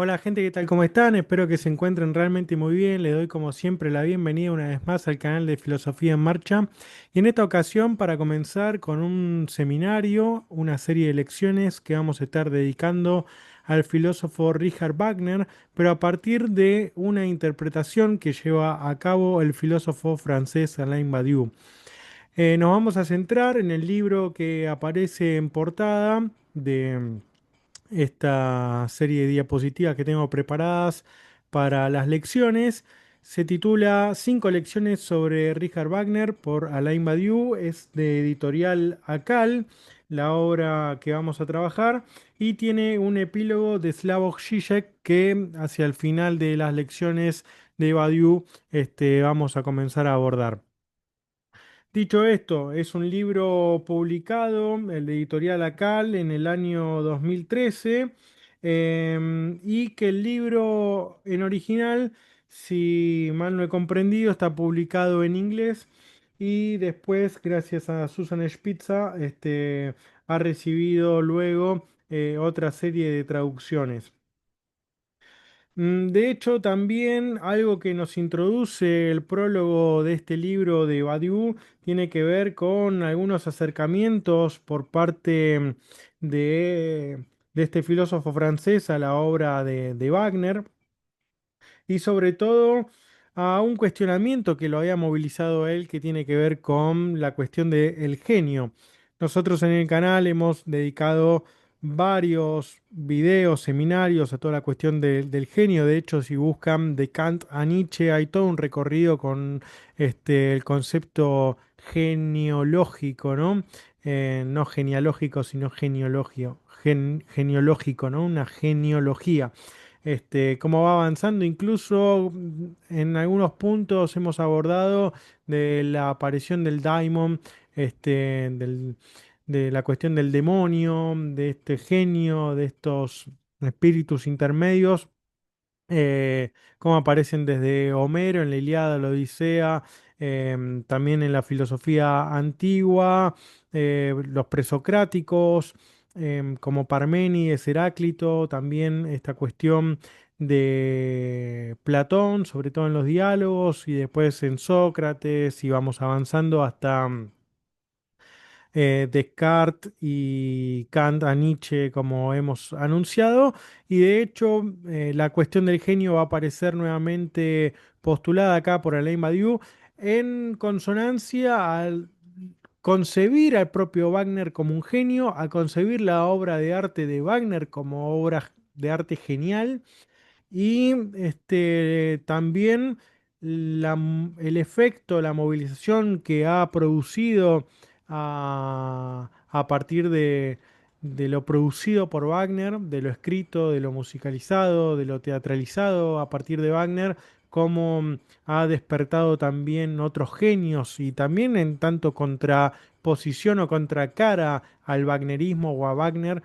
Hola gente, ¿qué tal? ¿Cómo están? Espero que se encuentren realmente muy bien. Les doy como siempre la bienvenida una vez más al canal de Filosofía en Marcha. Y en esta ocasión para comenzar con un seminario, una serie de lecciones que vamos a estar dedicando al filósofo Richard Wagner, pero a partir de una interpretación que lleva a cabo el filósofo francés Alain Badiou. Nos vamos a centrar en el libro que aparece en portada de esta serie de diapositivas que tengo preparadas para las lecciones. Se titula Cinco lecciones sobre Richard Wagner por Alain Badiou. Es de editorial Akal, la obra que vamos a trabajar, y tiene un epílogo de Slavoj Žižek que hacia el final de las lecciones de Badiou vamos a comenzar a abordar. Dicho esto, es un libro publicado, el de Editorial Acal, en el año 2013, y que el libro en original, si mal no he comprendido, está publicado en inglés y después, gracias a Susan Spitzer, ha recibido luego otra serie de traducciones. De hecho, también algo que nos introduce el prólogo de este libro de Badiou tiene que ver con algunos acercamientos por parte de este filósofo francés a la obra de Wagner y sobre todo a un cuestionamiento que lo había movilizado él que tiene que ver con la cuestión del genio. Nosotros en el canal hemos dedicado varios videos, seminarios a toda la cuestión del genio. De hecho, si buscan de Kant a Nietzsche, hay todo un recorrido con el concepto genealógico, ¿no? No genealógico, sino genealógico, ¿no? Una genealogía cómo va avanzando. Incluso en algunos puntos hemos abordado de la aparición del daimon, de la cuestión del demonio, de este genio, de estos espíritus intermedios, cómo aparecen desde Homero en la Ilíada, la Odisea, también en la filosofía antigua, los presocráticos, como Parménides, Heráclito, también esta cuestión de Platón, sobre todo en los diálogos, y después en Sócrates, y vamos avanzando hasta Descartes y Kant a Nietzsche, como hemos anunciado, y de hecho la cuestión del genio va a aparecer nuevamente postulada acá por Alain Badiou en consonancia al concebir al propio Wagner como un genio, a concebir la obra de arte de Wagner como obra de arte genial y también el efecto, la movilización que ha producido a partir de lo producido por Wagner, de lo escrito, de lo musicalizado, de lo teatralizado a partir de Wagner, cómo ha despertado también otros genios y también en tanto contraposición o contracara al wagnerismo o a Wagner,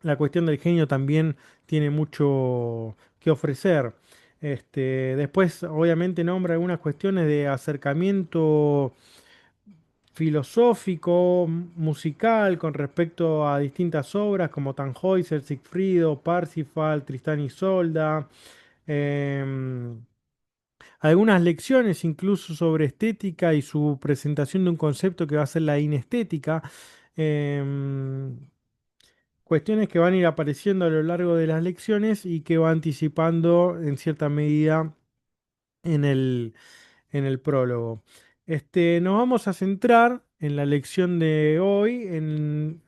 la cuestión del genio también tiene mucho que ofrecer. Después, obviamente, nombra algunas cuestiones de acercamiento filosófico, musical, con respecto a distintas obras como Tannhäuser, Sigfrido, Parsifal, Tristán y Isolda. em, Algunas lecciones incluso sobre estética y su presentación de un concepto que va a ser la inestética. em, Cuestiones que van a ir apareciendo a lo largo de las lecciones y que va anticipando en cierta medida en el prólogo. Nos vamos a centrar en la lección de hoy,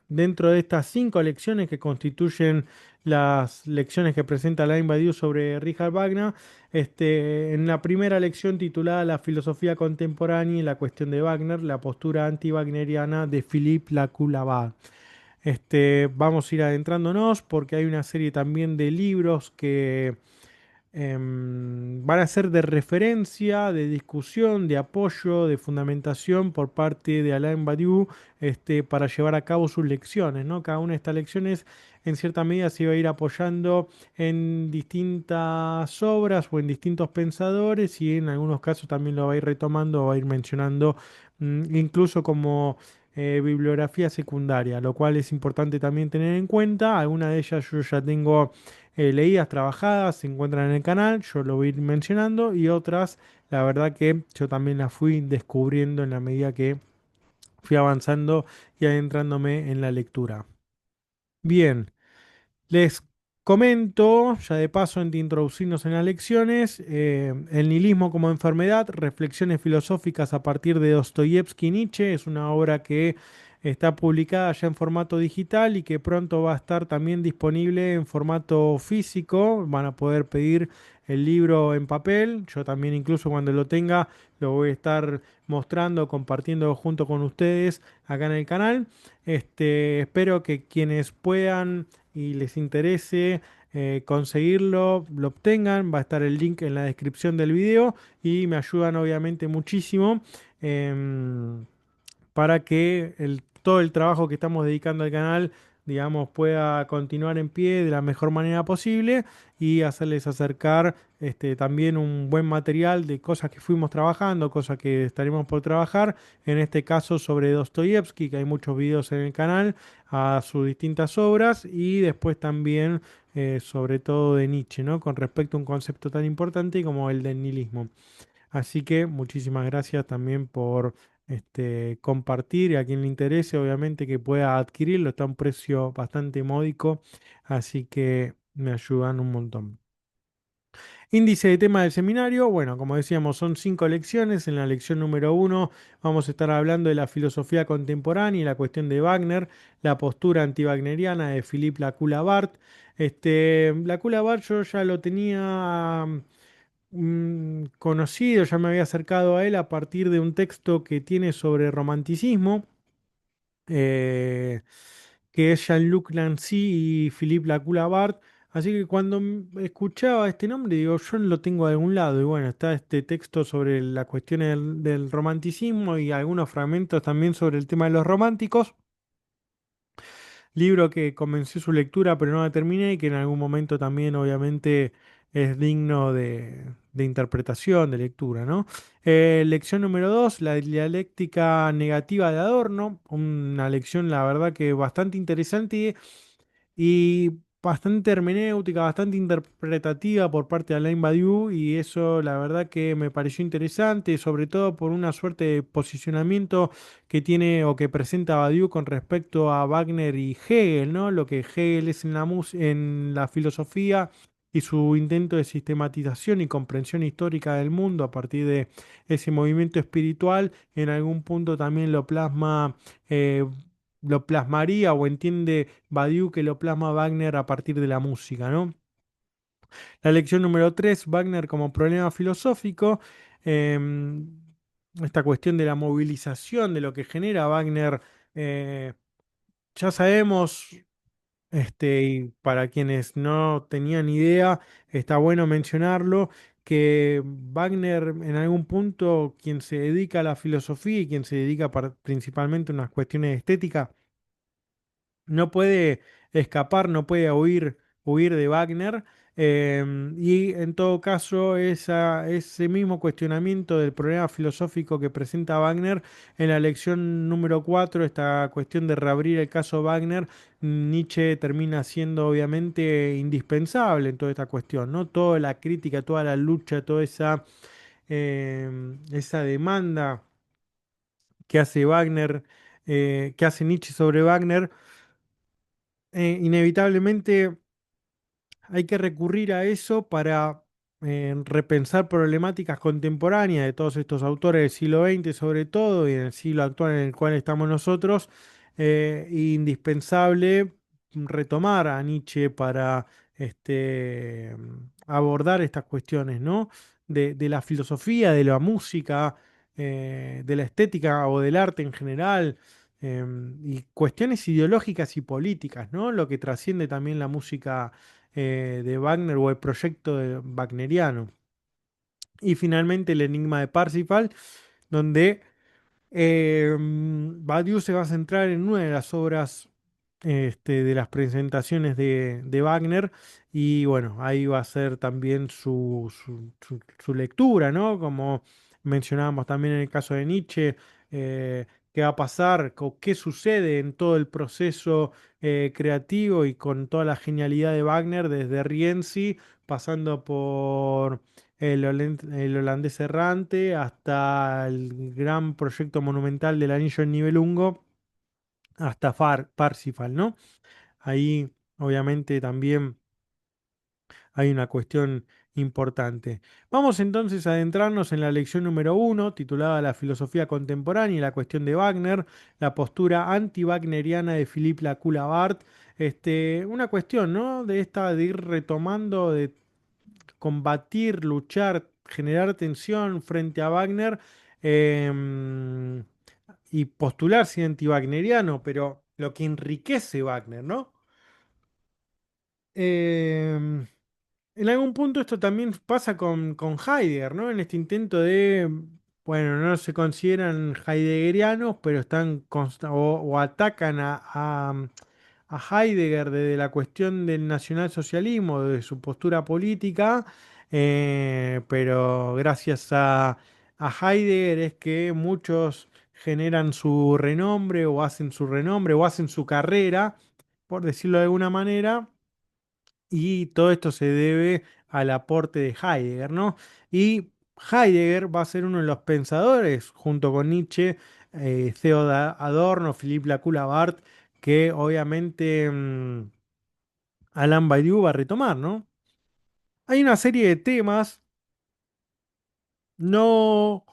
dentro de estas cinco lecciones que constituyen las lecciones que presenta Alain Badiou sobre Richard Wagner. En la primera lección titulada La filosofía contemporánea y la cuestión de Wagner, la postura anti-wagneriana de Philippe Lacoue-Labat. Vamos a ir adentrándonos porque hay una serie también de libros que van a ser de referencia, de discusión, de apoyo, de fundamentación por parte de Alain Badiou, para llevar a cabo sus lecciones, ¿no? Cada una de estas lecciones en cierta medida se va a ir apoyando en distintas obras o en distintos pensadores y en algunos casos también lo va a ir retomando o va a ir mencionando, incluso como bibliografía secundaria, lo cual es importante también tener en cuenta. Algunas de ellas yo ya tengo leídas, trabajadas, se encuentran en el canal, yo lo voy a ir mencionando, y otras, la verdad que yo también las fui descubriendo en la medida que fui avanzando y adentrándome en la lectura. Bien. Les comento, ya de paso, antes de introducirnos en las lecciones, El nihilismo como enfermedad, reflexiones filosóficas a partir de Dostoyevsky y Nietzsche. Es una obra que está publicada ya en formato digital y que pronto va a estar también disponible en formato físico. Van a poder pedir el libro en papel. Yo también, incluso cuando lo tenga, lo voy a estar mostrando, compartiendo junto con ustedes acá en el canal. Espero que quienes puedan y les interese conseguirlo, lo obtengan. Va a estar el link en la descripción del video y me ayudan obviamente muchísimo para que todo el trabajo que estamos dedicando al canal, digamos, pueda continuar en pie de la mejor manera posible y hacerles acercar también un buen material de cosas que fuimos trabajando, cosas que estaremos por trabajar, en este caso sobre Dostoyevsky, que hay muchos videos en el canal, a sus distintas obras, y después también sobre todo de Nietzsche, ¿no? Con respecto a un concepto tan importante como el del nihilismo. Así que muchísimas gracias también por compartir, y a quien le interese, obviamente, que pueda adquirirlo. Está a un precio bastante módico, así que me ayudan un montón. Índice de tema del seminario. Bueno, como decíamos, son 5 lecciones. En la lección número 1 vamos a estar hablando de la filosofía contemporánea y la cuestión de Wagner, la postura antiwagneriana de Philippe Lacoue-Labarthe. Lacoue-Labarthe yo ya lo tenía conocido, ya me había acercado a él a partir de un texto que tiene sobre romanticismo, eh, que es Jean-Luc Nancy y Philippe Lacoue-Labarthe. Así que cuando escuchaba este nombre, digo, yo lo tengo de algún lado. Y bueno, está este texto sobre las cuestiones del romanticismo y algunos fragmentos también sobre el tema de los románticos. Libro que comencé su lectura pero no la terminé, y que en algún momento también obviamente es digno de interpretación, de lectura, ¿no? Lección número 2, la dialéctica negativa de Adorno, una lección la verdad que bastante interesante y bastante hermenéutica, bastante interpretativa por parte de Alain Badiou, y eso la verdad que me pareció interesante, sobre todo por una suerte de posicionamiento que tiene o que presenta Badiou con respecto a Wagner y Hegel, ¿no? Lo que Hegel es en en la filosofía, y su intento de sistematización y comprensión histórica del mundo a partir de ese movimiento espiritual. En algún punto también eh, lo plasmaría, o entiende Badiou que lo plasma Wagner a partir de la música, ¿no? La lección número 3, Wagner como problema filosófico. em, Esta cuestión de la movilización, de lo que genera Wagner, eh, ya sabemos, y para quienes no tenían idea, está bueno mencionarlo, que Wagner en algún punto, quien se dedica a la filosofía y quien se dedica principalmente a unas cuestiones estéticas, no puede escapar, no puede huir de Wagner. Y en todo caso, ese mismo cuestionamiento del problema filosófico que presenta Wagner en la lección número 4, esta cuestión de reabrir el caso Wagner, Nietzsche termina siendo obviamente indispensable en toda esta cuestión, ¿no? Toda la crítica, toda la lucha, toda esa demanda que hace Wagner, que hace Nietzsche sobre Wagner, inevitablemente hay que recurrir a eso para repensar problemáticas contemporáneas de todos estos autores del siglo XX, sobre todo, y en el siglo actual en el cual estamos nosotros. Indispensable retomar a Nietzsche para abordar estas cuestiones, ¿no? De la filosofía, de la música, de la estética o del arte en general, y cuestiones ideológicas y políticas, ¿no? Lo que trasciende también la música de Wagner, o el proyecto wagneriano. Y finalmente el enigma de Parsifal, donde Badiou se va a centrar en una de las obras de las presentaciones de Wagner, y bueno, ahí va a ser también su lectura, ¿no? Como mencionábamos también en el caso de Nietzsche, qué va a pasar, qué sucede en todo el proceso creativo y con toda la genialidad de Wagner, desde Rienzi, pasando por el holandés errante, hasta el gran proyecto monumental del Anillo en Nibelungo, hasta Parsifal, ¿no? Ahí, obviamente, también hay una cuestión importante. Vamos entonces a adentrarnos en la lección número uno, titulada La filosofía contemporánea y la cuestión de Wagner, la postura anti-wagneriana de Philippe Lacoue-Labarthe. Una cuestión, ¿no? De esta de ir retomando, de combatir, luchar, generar tensión frente a Wagner, em, y postularse anti-wagneriano, pero lo que enriquece Wagner, ¿no? Em, En algún punto esto también pasa con Heidegger, ¿no? En este intento de, bueno, no se consideran heideggerianos, pero están o atacan a Heidegger desde la cuestión del nacionalsocialismo, de su postura política, pero gracias a Heidegger es que muchos generan su renombre o hacen su renombre o hacen su carrera, por decirlo de alguna manera, y todo esto se debe al aporte de Heidegger, ¿no? Y Heidegger va a ser uno de los pensadores, junto con Nietzsche, Theodor Adorno, Philippe Lacoue-Labarthe, que obviamente Alain Badiou va a retomar, ¿no? Hay una serie de temas no,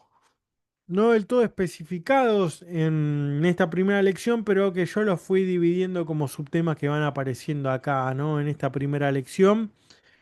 no del todo especificados en esta primera lección, pero que yo los fui dividiendo como subtemas que van apareciendo acá, ¿no? En esta primera lección.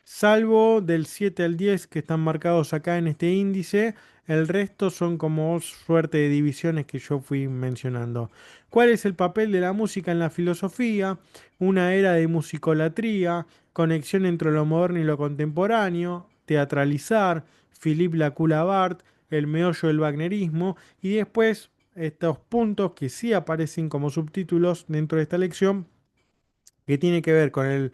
Salvo del 7 al 10 que están marcados acá en este índice, el resto son como suerte de divisiones que yo fui mencionando. ¿Cuál es el papel de la música en la filosofía? Una era de musicolatría, conexión entre lo moderno y lo contemporáneo, teatralizar, Philippe Lacoue-Labarthe, el meollo del wagnerismo, y después estos puntos que sí aparecen como subtítulos dentro de esta lección, que tiene que ver con el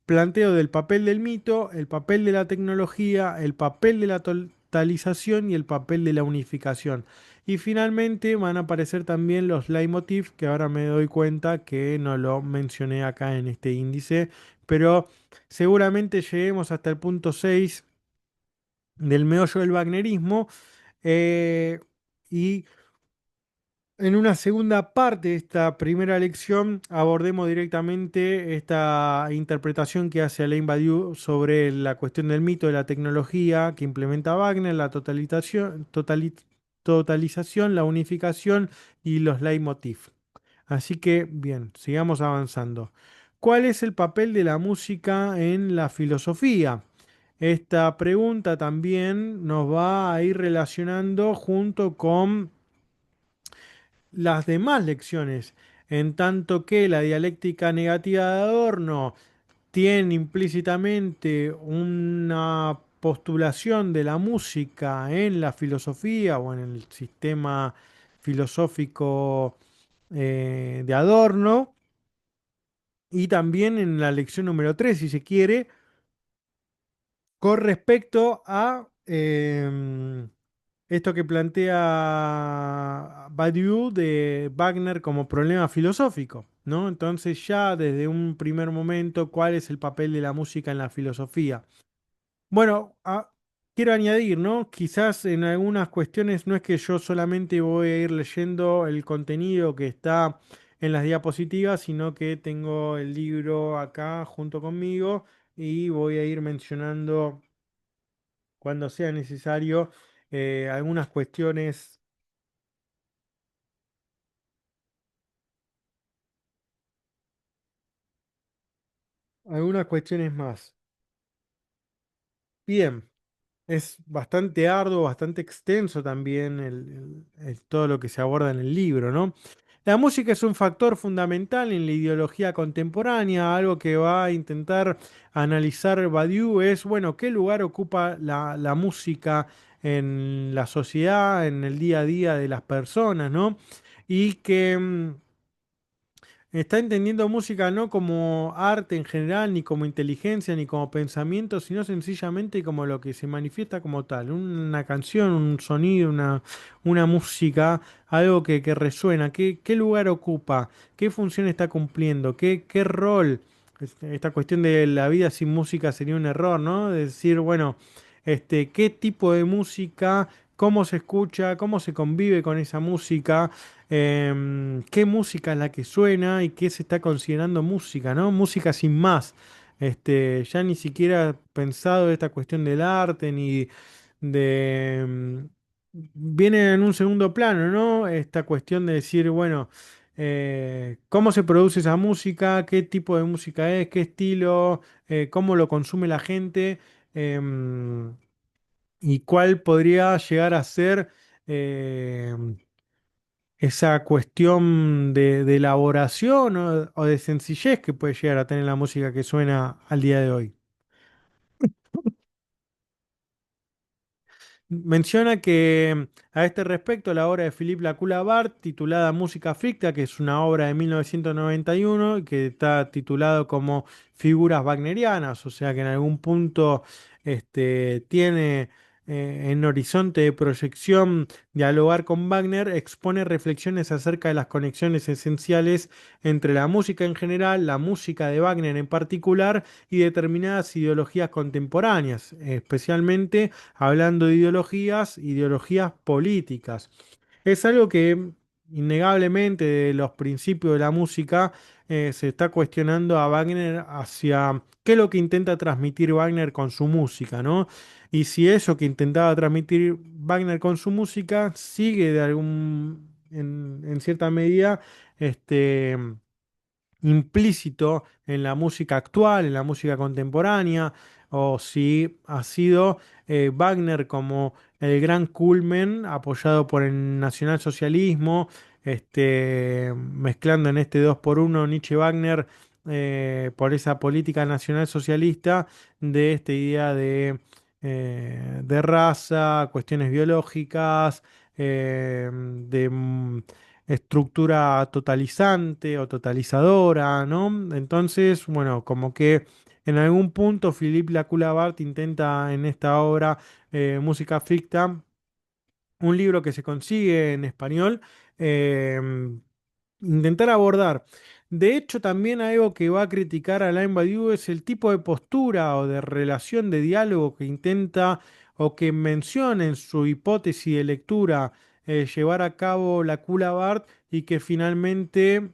planteo del papel del mito, el papel de la tecnología, el papel de la totalización y el papel de la unificación. Y finalmente van a aparecer también los leitmotiv, que ahora me doy cuenta que no lo mencioné acá en este índice, pero seguramente lleguemos hasta el punto 6 del meollo del wagnerismo, eh, y en una segunda parte de esta primera lección abordemos directamente esta interpretación que hace Alain Badiou sobre la cuestión del mito de la tecnología que implementa Wagner, la totalización, la unificación y los leitmotiv. Así que, bien, sigamos avanzando. ¿Cuál es el papel de la música en la filosofía? Esta pregunta también nos va a ir relacionando junto con las demás lecciones, en tanto que la dialéctica negativa de Adorno tiene implícitamente una postulación de la música en la filosofía o en el sistema filosófico de Adorno, y también en la lección número 3 si se quiere, con respecto a esto que plantea Badiou de Wagner como problema filosófico, ¿no? Entonces ya desde un primer momento, ¿cuál es el papel de la música en la filosofía? Bueno, quiero añadir, ¿no? Quizás en algunas cuestiones no es que yo solamente voy a ir leyendo el contenido que está en las diapositivas, sino que tengo el libro acá junto conmigo y voy a ir mencionando cuando sea necesario algunas cuestiones más. Bien. Es bastante arduo, bastante extenso también todo lo que se aborda en el libro, ¿no? La música es un factor fundamental en la ideología contemporánea, algo que va a intentar analizar Badiou es, bueno, qué lugar ocupa la música en la sociedad, en el día a día de las personas, ¿no? Y que está entendiendo música no como arte en general, ni como inteligencia, ni como pensamiento, sino sencillamente como lo que se manifiesta como tal. Una canción, un sonido, una música, algo que resuena. ¿Qué lugar ocupa? ¿Qué función está cumpliendo? ¿Qué rol? Esta cuestión de la vida sin música sería un error, ¿no? De decir, bueno, ¿qué tipo de música? ¿Cómo se escucha? ¿Cómo se convive con esa música? Qué música es la que suena y qué se está considerando música, ¿no? Música sin más. Ya ni siquiera pensado esta cuestión del arte ni de... viene en un segundo plano, ¿no? Esta cuestión de decir, bueno, cómo se produce esa música, qué tipo de música es, qué estilo, cómo lo consume la gente, em, y cuál podría llegar a ser... em, esa cuestión de elaboración o de sencillez que puede llegar a tener la música que suena al día de hoy. Menciona que a este respecto la obra de Philippe Lacoue-Labarthe, titulada Música ficta, que es una obra de 1991 y que está titulado como Figuras Wagnerianas, o sea que en algún punto tiene en horizonte de proyección dialogar con Wagner, expone reflexiones acerca de las conexiones esenciales entre la música en general, la música de Wagner en particular y determinadas ideologías contemporáneas, especialmente hablando de ideologías, ideologías políticas. Es algo que innegablemente de los principios de la música se está cuestionando a Wagner hacia qué es lo que intenta transmitir Wagner con su música, ¿no? Y si eso que intentaba transmitir Wagner con su música sigue de en cierta medida, este, implícito en la música actual, en la música contemporánea, o si ha sido Wagner como el gran culmen apoyado por el nacionalsocialismo, mezclando en este 2 por uno Nietzsche-Wagner por esa política nacionalsocialista de esta idea de raza, cuestiones biológicas, de estructura totalizante o totalizadora, ¿no? Entonces, bueno, como que en algún punto Philippe Lacoue-Labarthe intenta en esta obra Música ficta, un libro que se consigue en español, eh, intentar abordar. De hecho, también algo que va a criticar a Alain Badiou es el tipo de postura o de relación de diálogo que intenta o que menciona en su hipótesis de lectura llevar a cabo la Coulabart y que finalmente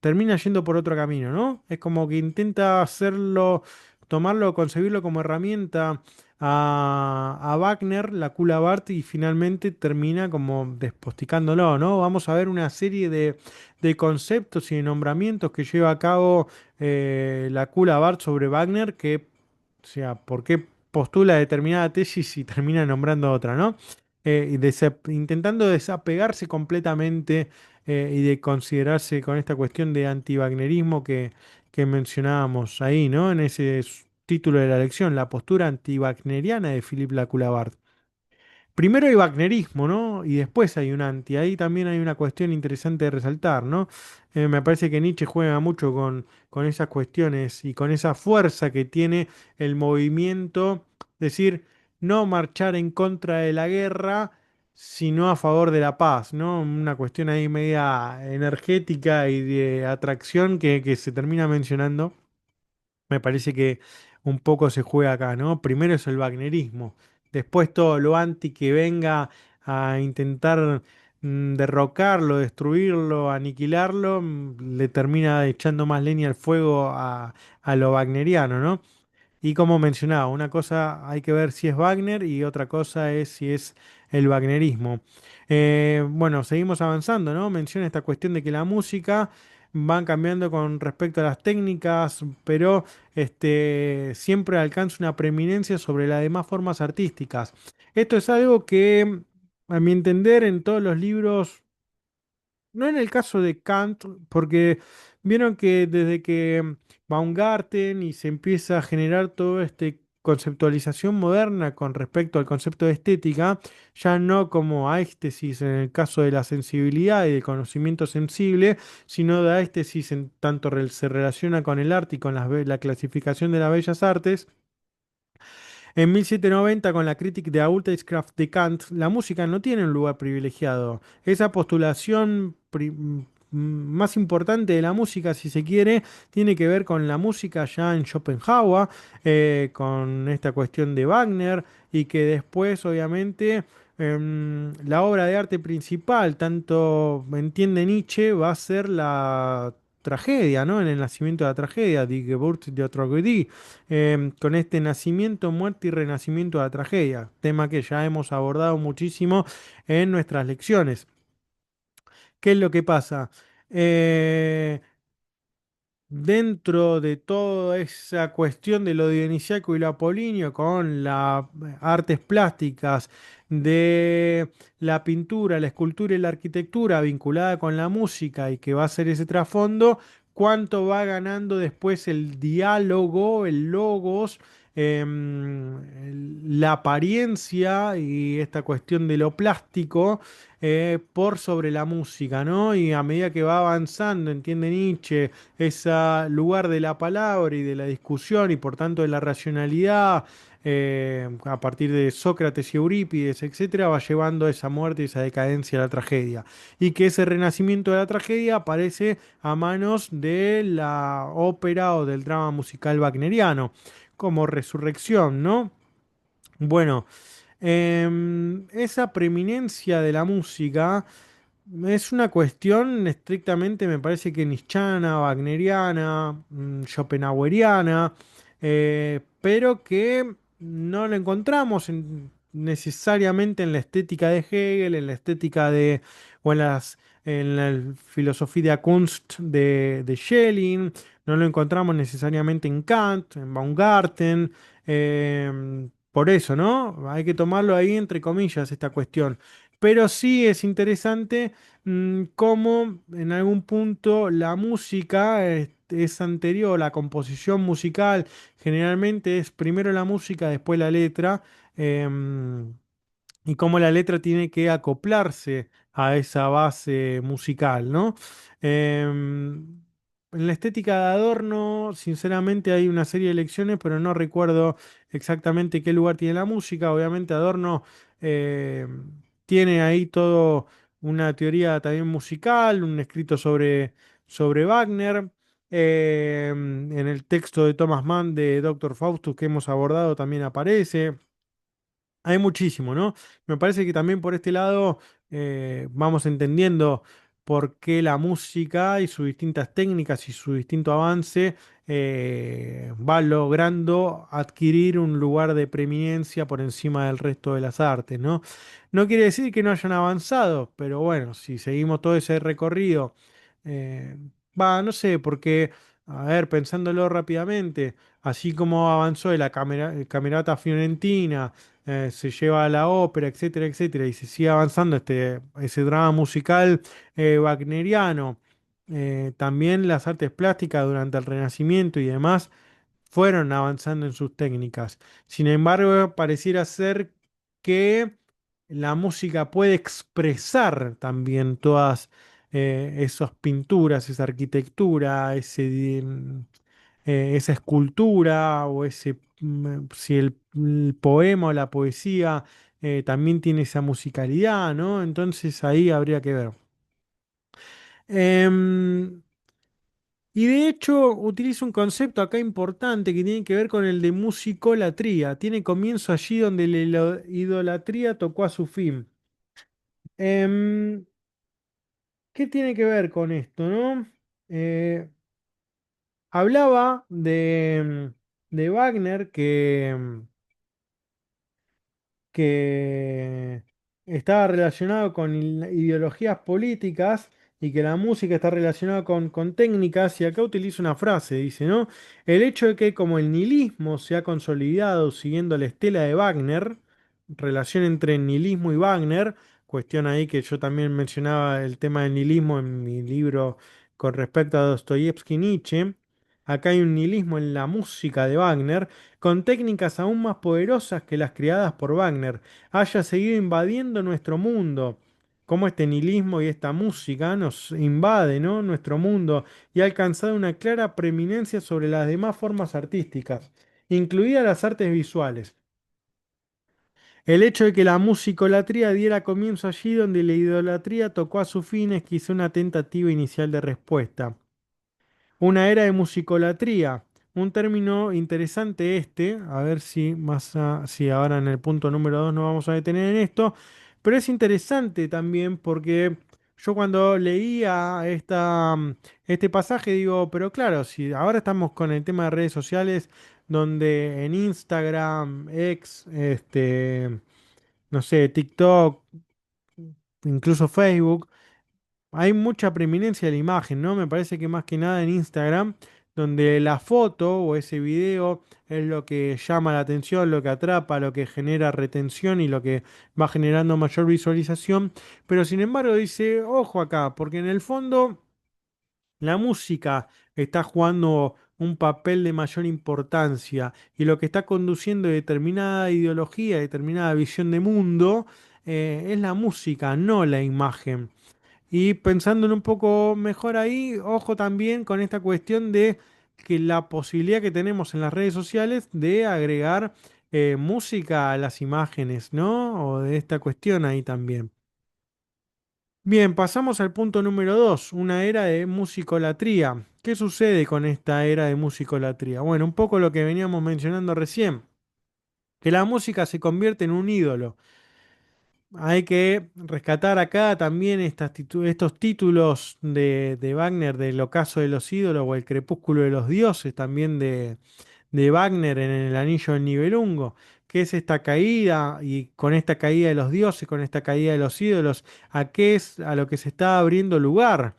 termina yendo por otro camino, ¿no? Es como que intenta hacerlo, tomarlo, concebirlo como herramienta a Wagner, la Coulabart, y finalmente termina como desposticándolo, ¿no? Vamos a ver una serie de conceptos y de nombramientos que lleva a cabo la Coulabart sobre Wagner, que, o sea, por qué postula determinada tesis y termina nombrando otra, ¿no? Intentando desapegarse completamente y de considerarse con esta cuestión de anti-wagnerismo que mencionábamos ahí, ¿no? En ese título de la lección, la postura anti-wagneriana de Philippe Lacoue-Labarthe. Primero hay wagnerismo, ¿no? Y después hay un anti. Ahí también hay una cuestión interesante de resaltar, ¿no? Me parece que Nietzsche juega mucho con esas cuestiones y con esa fuerza que tiene el movimiento, decir, no marchar en contra de la guerra, sino a favor de la paz, ¿no? Una cuestión ahí media energética y de atracción que se termina mencionando. Me parece que un poco se juega acá, ¿no? Primero es el wagnerismo, después todo lo anti que venga a intentar derrocarlo, destruirlo, aniquilarlo, le termina echando más leña al fuego a lo wagneriano, ¿no? Y como mencionaba, una cosa hay que ver si es Wagner y otra cosa es si es el wagnerismo. Bueno, seguimos avanzando, ¿no? Menciona esta cuestión de que la música van cambiando con respecto a las técnicas, pero siempre alcanza una preeminencia sobre las demás formas artísticas. Esto es algo que, a mi entender, en todos los libros no en el caso de Kant, porque vieron que desde que Baumgarten y se empieza a generar todo este conceptualización moderna con respecto al concepto de estética, ya no como aéstesis en el caso de la sensibilidad y del conocimiento sensible, sino de aéstesis en tanto se relaciona con el arte y con la clasificación de las bellas artes. En 1790, con la crítica de Ausdruckskraft de Kant, la música no tiene un lugar privilegiado. Esa postulación más importante de la música, si se quiere, tiene que ver con la música ya en Schopenhauer, con esta cuestión de Wagner, y que después, obviamente, la obra de arte principal, tanto entiende Nietzsche, va a ser la tragedia, ¿no? En el nacimiento de la tragedia, Die Geburt der Tragödie, con este nacimiento, muerte y renacimiento de la tragedia, tema que ya hemos abordado muchísimo en nuestras lecciones. ¿Qué es lo que pasa? Eh, Dentro de toda esa cuestión de lo dionisíaco y lo apolíneo, con las artes plásticas, de la pintura, la escultura y la arquitectura vinculada con la música y que va a ser ese trasfondo, cuánto va ganando después el diálogo, el logos, la apariencia y esta cuestión de lo plástico por sobre la música, ¿no? Y a medida que va avanzando, entiende Nietzsche, ese lugar de la palabra y de la discusión y por tanto de la racionalidad, a partir de Sócrates y Eurípides, etcétera, va llevando a esa muerte y esa decadencia a la tragedia. Y que ese renacimiento de la tragedia aparece a manos de la ópera o del drama musical wagneriano, como resurrección, ¿no? Bueno, esa preeminencia de la música es una cuestión estrictamente, me parece que nietzscheana, wagneriana, schopenhaueriana, pero que no lo encontramos necesariamente en la estética de Hegel, en la estética de, o en la filosofía de Kunst de Schelling, no lo encontramos necesariamente en Kant, en Baumgarten, por eso, ¿no? Hay que tomarlo ahí entre comillas esta cuestión. Pero sí es interesante cómo en algún punto la música es anterior, la composición musical generalmente es primero la música, después la letra, em, y cómo la letra tiene que acoplarse a esa base musical, ¿no? En la estética de Adorno, sinceramente hay una serie de lecciones, pero no recuerdo exactamente qué lugar tiene la música. Obviamente Adorno tiene ahí todo una teoría también musical, un escrito sobre Wagner. En el texto de Thomas Mann de Doctor Faustus que hemos abordado también aparece. Hay muchísimo, ¿no? Me parece que también por este lado vamos entendiendo por qué la música y sus distintas técnicas y su distinto avance va logrando adquirir un lugar de preeminencia por encima del resto de las artes, ¿no? No quiere decir que no hayan avanzado, pero bueno, si seguimos todo ese recorrido, eh, no sé, porque, a ver, pensándolo rápidamente, así como avanzó de la camerata fiorentina, se lleva a la ópera, etcétera, etcétera, y se sigue avanzando ese drama musical wagneriano. También las artes plásticas durante el Renacimiento y demás fueron avanzando en sus técnicas. Sin embargo, pareciera ser que la música puede expresar también todas esas pinturas, esa arquitectura, esa escultura o si el poema o la poesía también tiene esa musicalidad, ¿no? Entonces ahí habría que ver. Em, y de hecho utiliza un concepto acá importante que tiene que ver con el de musicolatría. Tiene comienzo allí donde la idolatría tocó a su fin. Em, ¿Qué tiene que ver con esto, no? Hablaba de Wagner que estaba relacionado con ideologías políticas y que la música está relacionada con técnicas, y acá utiliza una frase, dice, ¿no? El hecho de que como el nihilismo se ha consolidado siguiendo la estela de Wagner, relación entre nihilismo y Wagner, cuestión ahí que yo también mencionaba el tema del nihilismo en mi libro con respecto a Dostoyevsky y Nietzsche, acá hay un nihilismo en la música de Wagner, con técnicas aún más poderosas que las creadas por Wagner, haya seguido invadiendo nuestro mundo. Cómo este nihilismo y esta música nos invade, ¿no? Nuestro mundo y ha alcanzado una clara preeminencia sobre las demás formas artísticas, incluidas las artes visuales. El hecho de que la musicolatría diera comienzo allí donde la idolatría tocó a su fin es quizá una tentativa inicial de respuesta. Una era de musicolatría, un término interesante este, a ver si si ahora en el punto número 2 nos vamos a detener en esto, pero es interesante también porque yo cuando leía este pasaje digo, pero claro, si ahora estamos con el tema de redes sociales, donde en Instagram, X, no sé, TikTok, incluso Facebook, hay mucha preeminencia de la imagen, ¿no? Me parece que más que nada en Instagram, donde la foto o ese video es lo que llama la atención, lo que atrapa, lo que genera retención y lo que va generando mayor visualización. Pero sin embargo dice, ojo acá, porque en el fondo la música está jugando un papel de mayor importancia y lo que está conduciendo determinada ideología, determinada visión de mundo, es la música, no la imagen. Y pensándolo un poco mejor ahí, ojo también con esta cuestión de que la posibilidad que tenemos en las redes sociales de agregar música a las imágenes, ¿no? O de esta cuestión ahí también. Bien, pasamos al punto número 2, una era de musicolatría. ¿Qué sucede con esta era de musicolatría? Bueno, un poco lo que veníamos mencionando recién, que la música se convierte en un ídolo. Hay que rescatar acá también estos títulos de Wagner, del Ocaso de los Ídolos o el Crepúsculo de los Dioses, también de Wagner en el Anillo del Nibelungo, que es esta caída, y con esta caída de los dioses, con esta caída de los ídolos, a qué es a lo que se está abriendo lugar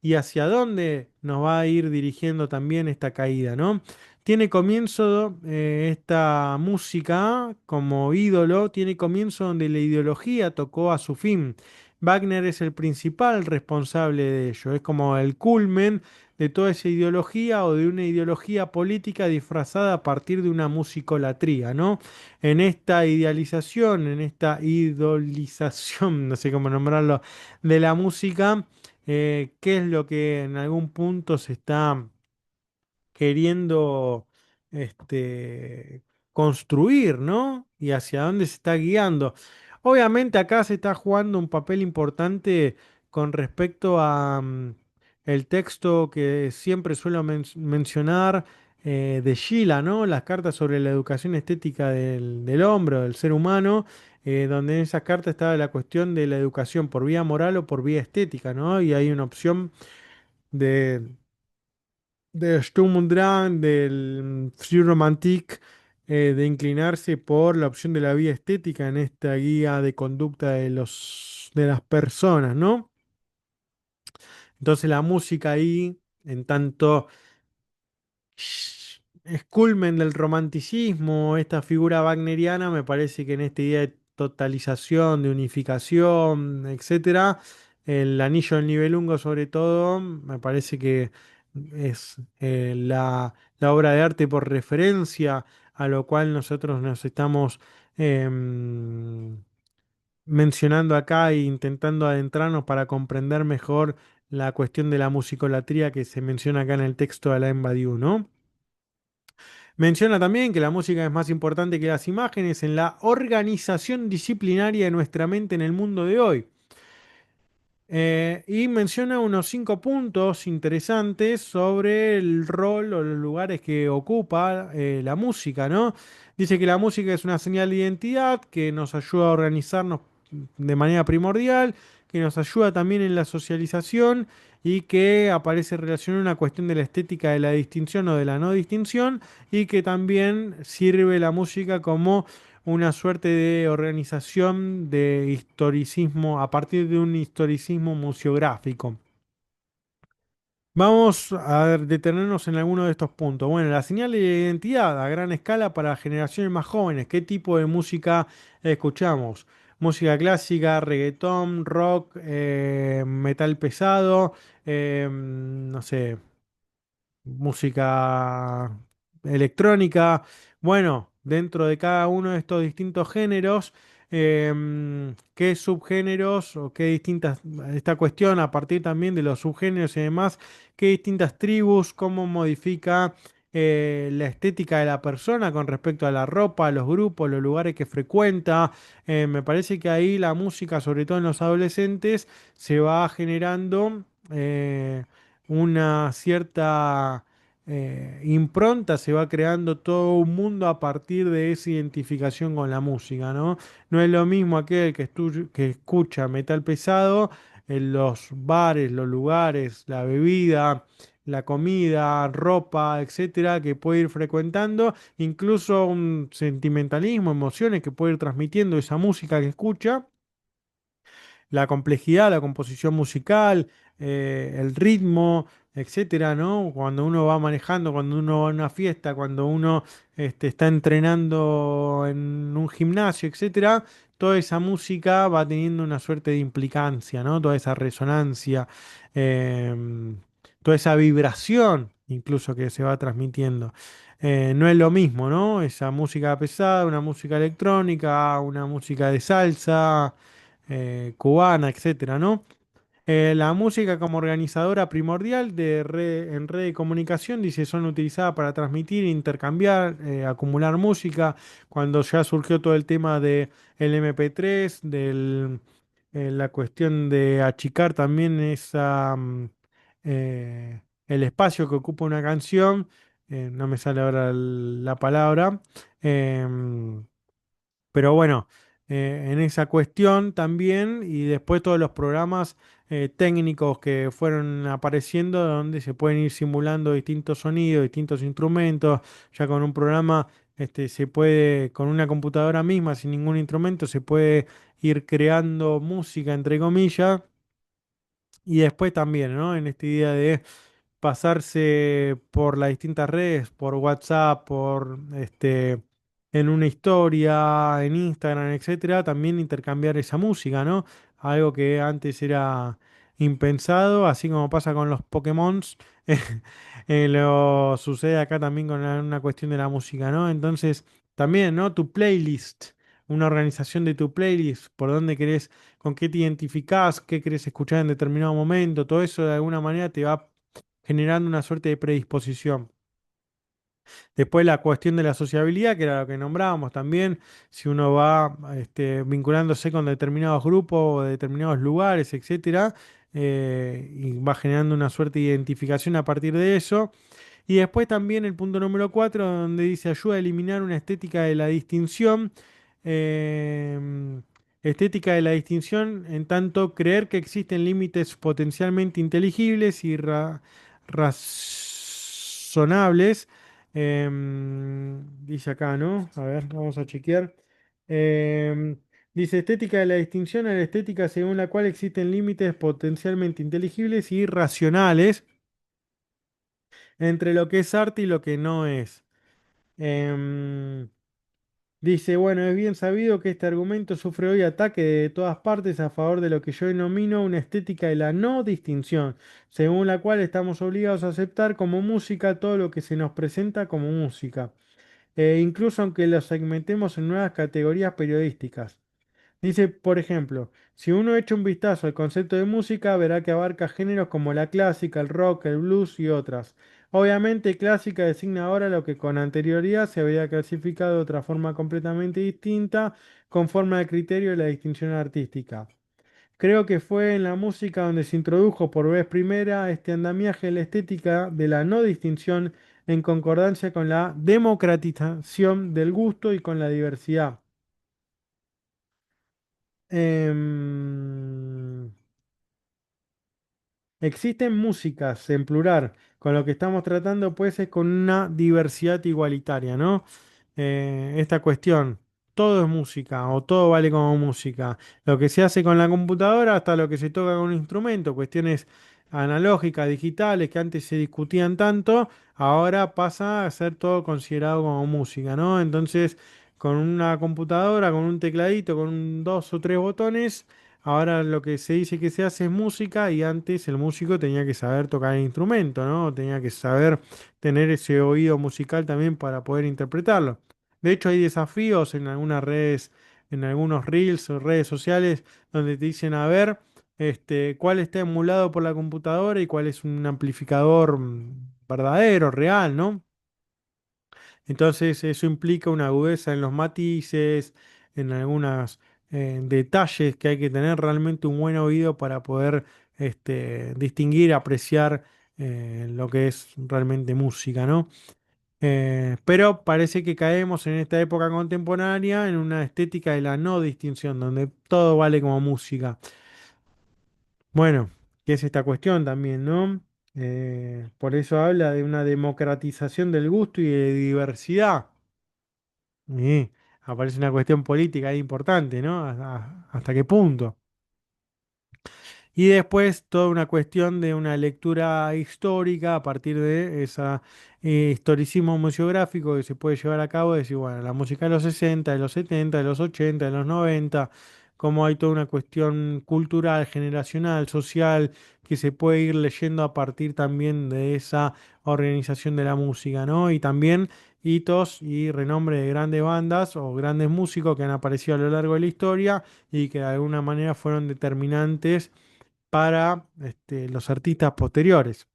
y hacia dónde nos va a ir dirigiendo también esta caída, ¿no? Tiene comienzo esta música como ídolo, tiene comienzo donde la ideología tocó a su fin. Wagner es el principal responsable de ello, es como el culmen de toda esa ideología o de una ideología política disfrazada a partir de una musicolatría, ¿no? En esta idealización, en esta idolización, no sé cómo nombrarlo, de la música, ¿qué es lo que en algún punto se está queriendo construir, ¿no? Y hacia dónde se está guiando? Obviamente acá se está jugando un papel importante con respecto a el texto que siempre suelo mencionar de Schiller, ¿no? Las cartas sobre la educación estética del hombre o del ser humano, donde en esas cartas estaba la cuestión de la educación por vía moral o por vía estética, ¿no? Y hay una opción de Sturm und Drang, del Free Romantique, de inclinarse por la opción de la vía estética en esta guía de conducta de las personas, ¿no? Entonces la música ahí, en tanto es culmen del romanticismo, esta figura wagneriana, me parece que en esta idea de totalización, de unificación, etcétera, el Anillo del Nibelungo sobre todo, me parece que es la obra de arte por referencia a lo cual nosotros nos estamos mencionando acá e intentando adentrarnos para comprender mejor la cuestión de la musicolatría que se menciona acá en el texto de Alain Badiou, ¿no? Menciona también que la música es más importante que las imágenes en la organización disciplinaria de nuestra mente en el mundo de hoy. Y menciona unos 5 puntos interesantes sobre el rol o los lugares que ocupa la música, ¿no? Dice que la música es una señal de identidad que nos ayuda a organizarnos de manera primordial, que nos ayuda también en la socialización y que aparece relacionada a una cuestión de la estética de la distinción o de la no distinción y que también sirve la música como una suerte de organización de historicismo a partir de un historicismo museográfico. Vamos a detenernos en alguno de estos puntos. Bueno, la señal de identidad a gran escala para generaciones más jóvenes. ¿Qué tipo de música escuchamos? Música clásica, reggaetón, rock, metal pesado, no sé, música electrónica. Bueno, dentro de cada uno de estos distintos géneros, qué subgéneros o qué distintas, esta cuestión a partir también de los subgéneros y demás, qué distintas tribus, cómo modifica la estética de la persona con respecto a la ropa, los grupos, los lugares que frecuenta. Me parece que ahí la música, sobre todo en los adolescentes, se va generando una cierta impronta, se va creando todo un mundo a partir de esa identificación con la música, ¿no? No es lo mismo aquel que escucha metal pesado en los bares, los lugares, la bebida, la comida, ropa, etcétera, que puede ir frecuentando, incluso un sentimentalismo, emociones que puede ir transmitiendo esa música que escucha, la complejidad, la composición musical, el ritmo, etcétera, ¿no? Cuando uno va manejando, cuando uno va a una fiesta, cuando uno está entrenando en un gimnasio, etcétera, toda esa música va teniendo una suerte de implicancia, ¿no? Toda esa resonancia, toda esa vibración, incluso que se va transmitiendo. No es lo mismo, ¿no? Esa música pesada, una música electrónica, una música de salsa cubana, etcétera, ¿no? La música como organizadora primordial en red de comunicación, dice, son utilizadas para transmitir, intercambiar, acumular música. Cuando ya surgió todo el tema de el MP3, la cuestión de achicar también el espacio que ocupa una canción, no me sale ahora la palabra. em, pero bueno, en esa cuestión también, y después todos los programas técnicos que fueron apareciendo, donde se pueden ir simulando distintos sonidos, distintos instrumentos, ya con un programa se puede, con una computadora misma, sin ningún instrumento, se puede ir creando música, entre comillas, y después también, ¿no? En esta idea de pasarse por las distintas redes, por WhatsApp, por en una historia, en Instagram, etcétera, también intercambiar esa música, ¿no? Algo que antes era impensado, así como pasa con los Pokémons, lo sucede acá también con una cuestión de la música, ¿no? Entonces, también, ¿no? Tu playlist, una organización de tu playlist, por dónde querés, con qué te identificás, qué querés escuchar en determinado momento, todo eso de alguna manera te va generando una suerte de predisposición. Después la cuestión de la sociabilidad, que era lo que nombrábamos también, si uno va vinculándose con determinados grupos o determinados lugares, etcétera, y va generando una suerte de identificación a partir de eso. Y después también el punto número 4, donde dice ayuda a eliminar una estética de la distinción. em, Estética de la distinción, en tanto creer que existen límites potencialmente inteligibles y razonables. Dice acá, ¿no? A ver, vamos a chequear. Em, Dice estética de la distinción a la estética según la cual existen límites potencialmente inteligibles y racionales entre lo que es arte y lo que no es. Em, Dice, bueno, es bien sabido que este argumento sufre hoy ataque de todas partes a favor de lo que yo denomino una estética de la no distinción, según la cual estamos obligados a aceptar como música todo lo que se nos presenta como música, incluso aunque lo segmentemos en nuevas categorías periodísticas. Dice, por ejemplo, si uno echa un vistazo al concepto de música, verá que abarca géneros como la clásica, el rock, el blues y otras. Obviamente, clásica designa ahora lo que con anterioridad se había clasificado de otra forma completamente distinta, conforme al criterio de la distinción artística. Creo que fue en la música donde se introdujo por vez primera este andamiaje de la estética de la no distinción en concordancia con la democratización del gusto y con la diversidad. Em, Existen músicas en plural, con lo que estamos tratando pues es con una diversidad igualitaria, ¿no? Esta cuestión, todo es música o todo vale como música. Lo que se hace con la computadora hasta lo que se toca con un instrumento, cuestiones analógicas, digitales que antes se discutían tanto, ahora pasa a ser todo considerado como música, ¿no? Entonces, con una computadora, con un tecladito, con dos o tres botones, Ahora lo que se dice que se hace es música y antes el músico tenía que saber tocar el instrumento, ¿no? Tenía que saber tener ese oído musical también para poder interpretarlo. De hecho, hay desafíos en algunas redes, en algunos reels o redes sociales donde te dicen, a ver, cuál está emulado por la computadora y cuál es un amplificador verdadero, real, ¿no? Entonces eso implica una agudeza en los matices, en algunos detalles que hay que tener realmente un buen oído para poder distinguir, apreciar lo que es realmente música, ¿no? Pero parece que caemos en esta época contemporánea en una estética de la no distinción, donde todo vale como música. Bueno, que es esta cuestión también, ¿no? Por eso habla de una democratización del gusto y de diversidad. Y aparece una cuestión política ahí importante, ¿no? ¿Hasta qué punto? Y después toda una cuestión de una lectura histórica a partir de ese historicismo museográfico que se puede llevar a cabo, decir, bueno, la música de los 60, de los 70, de los 80, de los 90, cómo hay toda una cuestión cultural, generacional, social, que se puede ir leyendo a partir también de esa organización de la música, ¿no? Y también hitos y renombre de grandes bandas o grandes músicos que han aparecido a lo largo de la historia y que de alguna manera fueron determinantes para los artistas posteriores.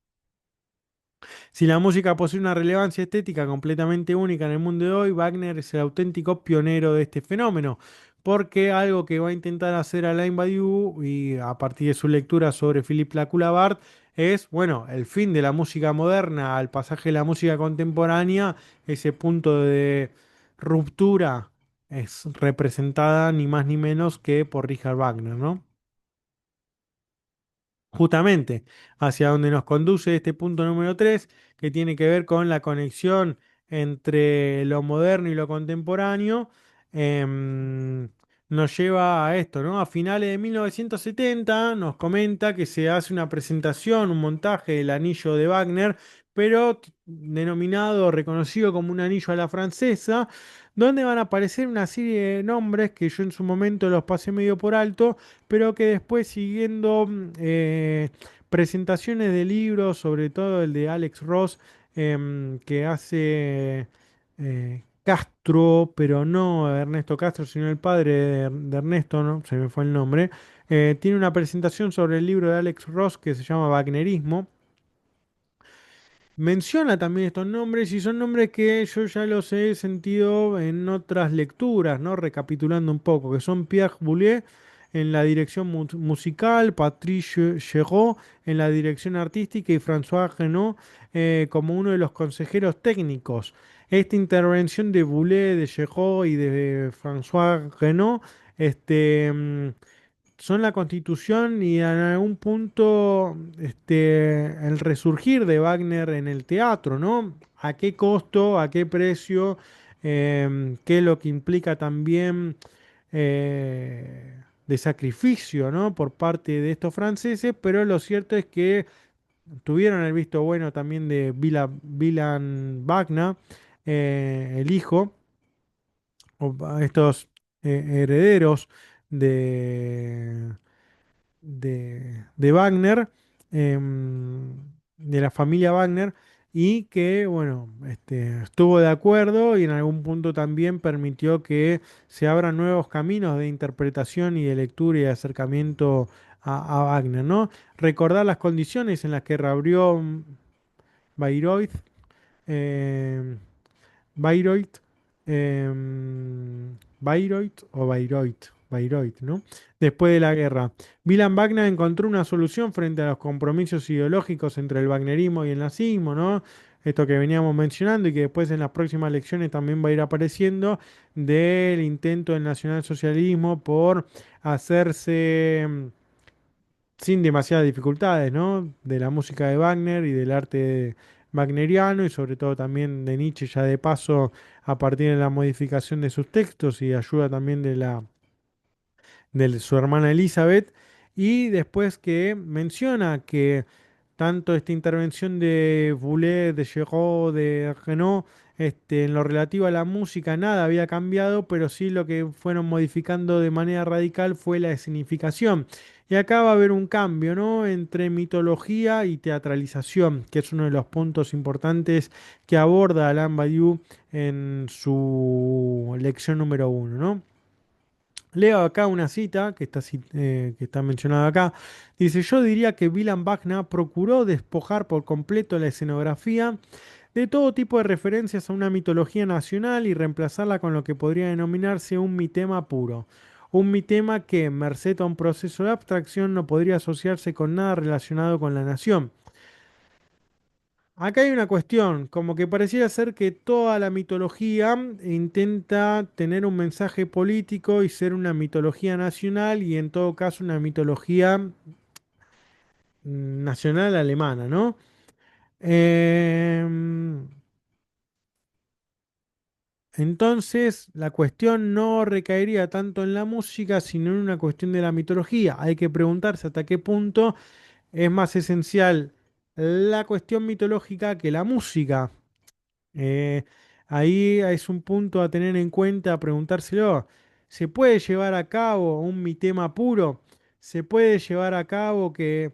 Si la música posee una relevancia estética completamente única en el mundo de hoy, Wagner es el auténtico pionero de este fenómeno, porque algo que va a intentar hacer Alain Badiou y a partir de su lectura sobre Philippe Lacoulabart es, bueno, el fin de la música moderna al pasaje de la música contemporánea, ese punto de ruptura es representada ni más ni menos que por Richard Wagner, ¿no? Justamente hacia donde nos conduce este punto número 3 que tiene que ver con la conexión entre lo moderno y lo contemporáneo, em, nos lleva a esto, ¿no? A finales de 1970 nos comenta que se hace una presentación, un montaje del anillo de Wagner, pero denominado, reconocido como un anillo a la francesa, donde van a aparecer una serie de nombres que yo en su momento los pasé medio por alto, pero que después siguiendo presentaciones de libros, sobre todo el de Alex Ross, que hace Castro, pero no Ernesto Castro, sino el padre de Ernesto, ¿no? Se me fue el nombre. Tiene una presentación sobre el libro de Alex Ross que se llama Wagnerismo. Menciona también estos nombres y son nombres que yo ya los he sentido en otras lecturas, ¿no? Recapitulando un poco, que son Pierre Boulez en la dirección musical, Patrice Chéreau en la dirección artística y François Renaud como uno de los consejeros técnicos. Esta intervención de Boulez, de Chéreau y de François Renaud, son la constitución y en algún punto el resurgir de Wagner en el teatro, ¿no? ¿A qué costo, a qué precio? ¿Qué es lo que implica también de sacrificio, ¿no? Por parte de estos franceses, pero lo cierto es que tuvieron el visto bueno también de Milan Wagner, el hijo, estos herederos de de Wagner, de la familia Wagner, y que, bueno, estuvo de acuerdo y en algún punto también permitió que se abran nuevos caminos de interpretación y de lectura y de acercamiento a Wagner, ¿no? Recordar las condiciones en las que reabrió Bayreuth, eh, Bayreuth, Bayreuth, ¿no? Después de la guerra. Milan Wagner encontró una solución frente a los compromisos ideológicos entre el wagnerismo y el nazismo, ¿no? Esto que veníamos mencionando y que después en las próximas lecciones también va a ir apareciendo del intento del nacionalsocialismo por hacerse sin demasiadas dificultades, ¿no? De la música de Wagner y del arte wagneriano y sobre todo también de Nietzsche ya de paso a partir de la modificación de sus textos y ayuda también de su hermana Elizabeth y después que menciona que tanto esta intervención de Boulez, de Géraud, de Renaud, en lo relativo a la música, nada había cambiado, pero sí lo que fueron modificando de manera radical fue la escenificación. Y acá va a haber un cambio, ¿no? Entre mitología y teatralización, que es uno de los puntos importantes que aborda Alain Badiou en su lección número uno, ¿no? Leo acá una cita que está mencionada acá. Dice, yo diría que Willem Wagner procuró despojar por completo la escenografía de todo tipo de referencias a una mitología nacional y reemplazarla con lo que podría denominarse un mitema puro. Un mitema que, merced a un proceso de abstracción, no podría asociarse con nada relacionado con la nación. Acá hay una cuestión, como que pareciera ser que toda la mitología intenta tener un mensaje político y ser una mitología nacional y en todo caso una mitología nacional alemana, ¿no? Em, entonces la cuestión no recaería tanto en la música, sino en una cuestión de la mitología. Hay que preguntarse hasta qué punto es más esencial la cuestión mitológica que la música. Eh, ahí es un punto a tener en cuenta, a preguntárselo. ¿Se puede llevar a cabo un mitema puro? ¿Se puede llevar a cabo que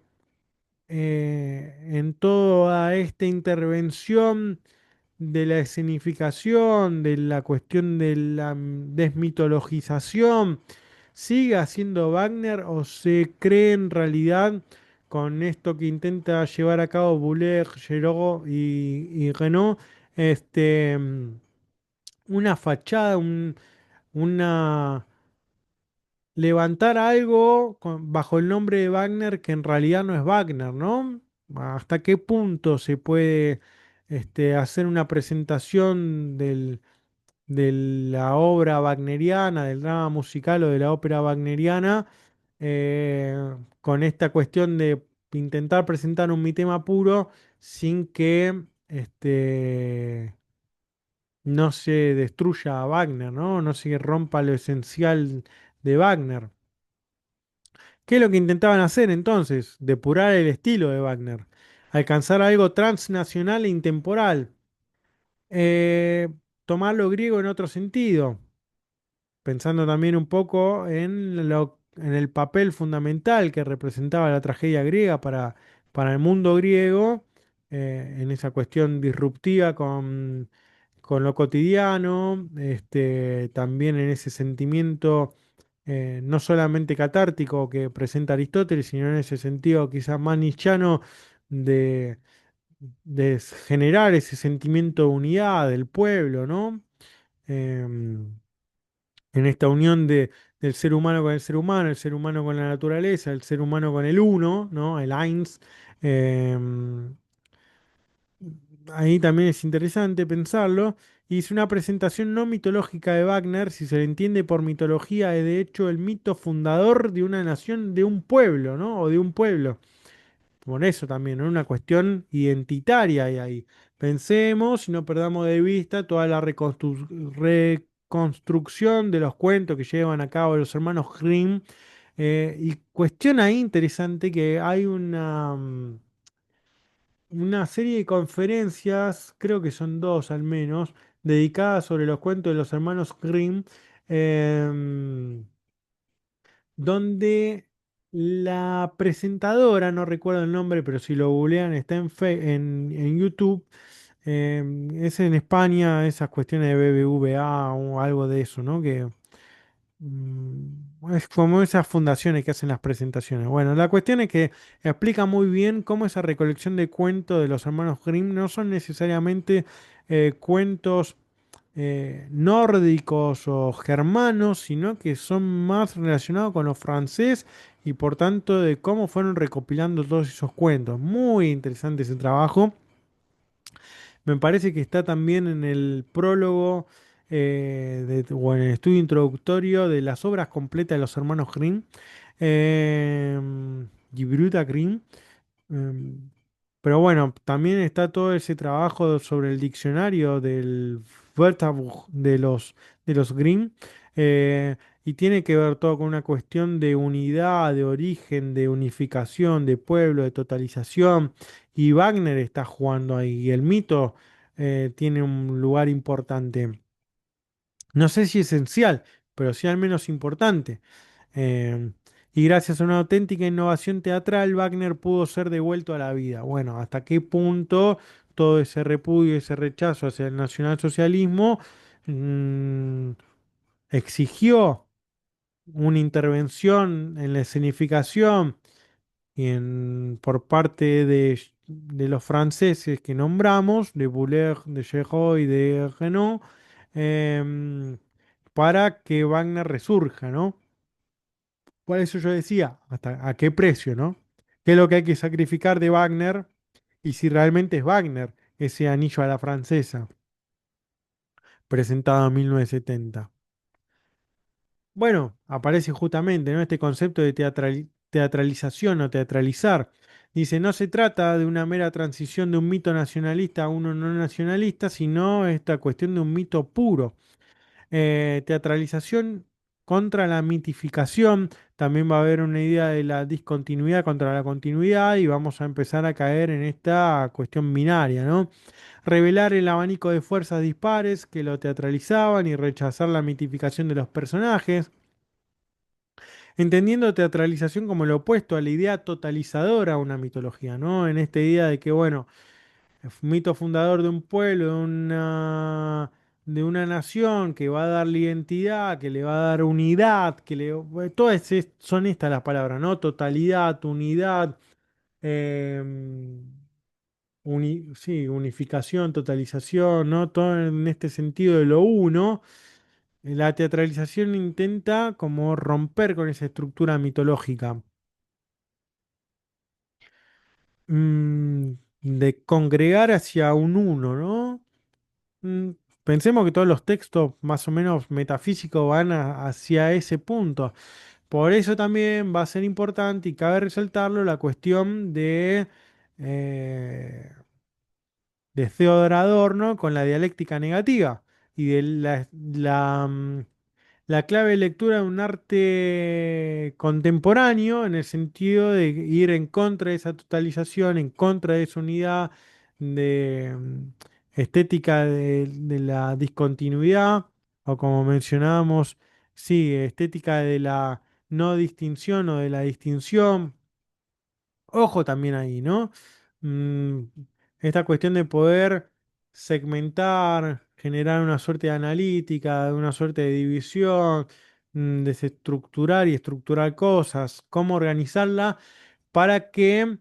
en toda esta intervención de la escenificación, de la cuestión de la desmitologización, siga siendo Wagner o se cree en realidad con esto que intenta llevar a cabo Boulez, Giraud y Renaud, este, mm, una fachada, una levantar algo bajo el nombre de Wagner que en realidad no es Wagner, ¿no? ¿Hasta qué punto se puede hacer una presentación de la obra wagneriana, del drama musical o de la ópera wagneriana, con esta cuestión de intentar presentar un mitema puro sin que no se destruya a Wagner, ¿no? No se rompa lo esencial de Wagner. ¿Qué es lo que intentaban hacer entonces? Depurar el estilo de Wagner, alcanzar algo transnacional e intemporal, eh, tomar lo griego en otro sentido, pensando también un poco en el papel fundamental que representaba la tragedia griega para el mundo griego, en esa cuestión disruptiva con lo cotidiano, también en ese sentimiento no solamente catártico que presenta Aristóteles, sino en ese sentido quizás más nietzscheano de, de generar ese sentimiento de unidad del pueblo, ¿no? Em, en esta unión del ser humano con el ser humano con la naturaleza, el ser humano con el uno, ¿no? El eins. em, Ahí también es interesante pensarlo. Y es una presentación no mitológica de Wagner, si se le entiende por mitología, es de hecho el mito fundador de una nación, de un pueblo, ¿no? O de un pueblo. Por eso también, ¿no? Una cuestión identitaria hay ahí. Pensemos y no perdamos de vista toda la reconstrucción de los cuentos que llevan a cabo los hermanos Grimm. Y cuestión ahí interesante que hay una serie de conferencias, creo que son dos al menos, dedicadas sobre los cuentos de los hermanos Grimm, em, donde la presentadora, no recuerdo el nombre, pero si lo googlean está en YouTube, es en España, esas cuestiones de BBVA o algo de eso, ¿no? Que es como esas fundaciones que hacen las presentaciones. Bueno, la cuestión es que explica muy bien cómo esa recolección de cuentos de los hermanos Grimm no son necesariamente cuentos nórdicos o germanos, sino que son más relacionados con lo francés y por tanto de cómo fueron recopilando todos esos cuentos. Muy interesante ese trabajo. Me parece que está también en el prólogo o en el estudio introductorio de las obras completas de los hermanos Grimm, eh, Gebrüder Grimm. Em, pero bueno, también está todo ese trabajo sobre el diccionario del Wörterbuch de los Grimm. eh, y tiene que ver todo con una cuestión de unidad, de origen, de unificación, de pueblo, de totalización, y Wagner está jugando ahí, y el mito tiene un lugar importante. No sé si esencial, pero sí al menos importante. Eh, y gracias a una auténtica innovación teatral, Wagner pudo ser devuelto a la vida. Bueno, ¿hasta qué punto todo ese repudio, ese rechazo hacia el nacionalsocialismo mm, exigió una intervención en la escenificación por parte de los franceses que nombramos, de Boulez, de Giraud y de Renaud, em, para que Wagner resurja, ¿no? Por eso yo decía, ¿hasta a qué precio, no? ¿Qué es lo que hay que sacrificar de Wagner? Y si realmente es Wagner, ese anillo a la francesa, presentado en 1970. Bueno, aparece justamente, ¿no? Este concepto de teatralización o teatralizar. Dice, no se trata de una mera transición de un mito nacionalista a uno no nacionalista, sino esta cuestión de un mito puro. Teatralización contra la mitificación. También va a haber una idea de la discontinuidad contra la continuidad y vamos a empezar a caer en esta cuestión binaria, ¿no? Revelar el abanico de fuerzas dispares que lo teatralizaban y rechazar la mitificación de los personajes. Entendiendo teatralización como lo opuesto a la idea totalizadora a una mitología, ¿no? En esta idea de que, bueno, el mito fundador de un pueblo, de una nación, que va a darle identidad, que le va a dar unidad, bueno, todas son estas las palabras, ¿no? Totalidad, unidad, em, sí, unificación, totalización, ¿no? Todo en este sentido de lo uno. La teatralización intenta como romper con esa estructura mitológica. De congregar hacia un uno, ¿no? Mm, Pensemos que todos los textos más o menos metafísicos van hacia ese punto. Por eso también va a ser importante y cabe resaltarlo la cuestión eh, de Theodor Adorno con la dialéctica negativa y de la clave de lectura de un arte contemporáneo en el sentido de ir en contra de esa totalización, en contra de esa unidad de estética de la discontinuidad, o como mencionábamos, sí, estética de la no distinción o de la distinción. Ojo también ahí, ¿no? Mm, Esta cuestión de poder segmentar, generar una suerte de analítica, una suerte de división, desestructurar y estructurar cosas, cómo organizarla para que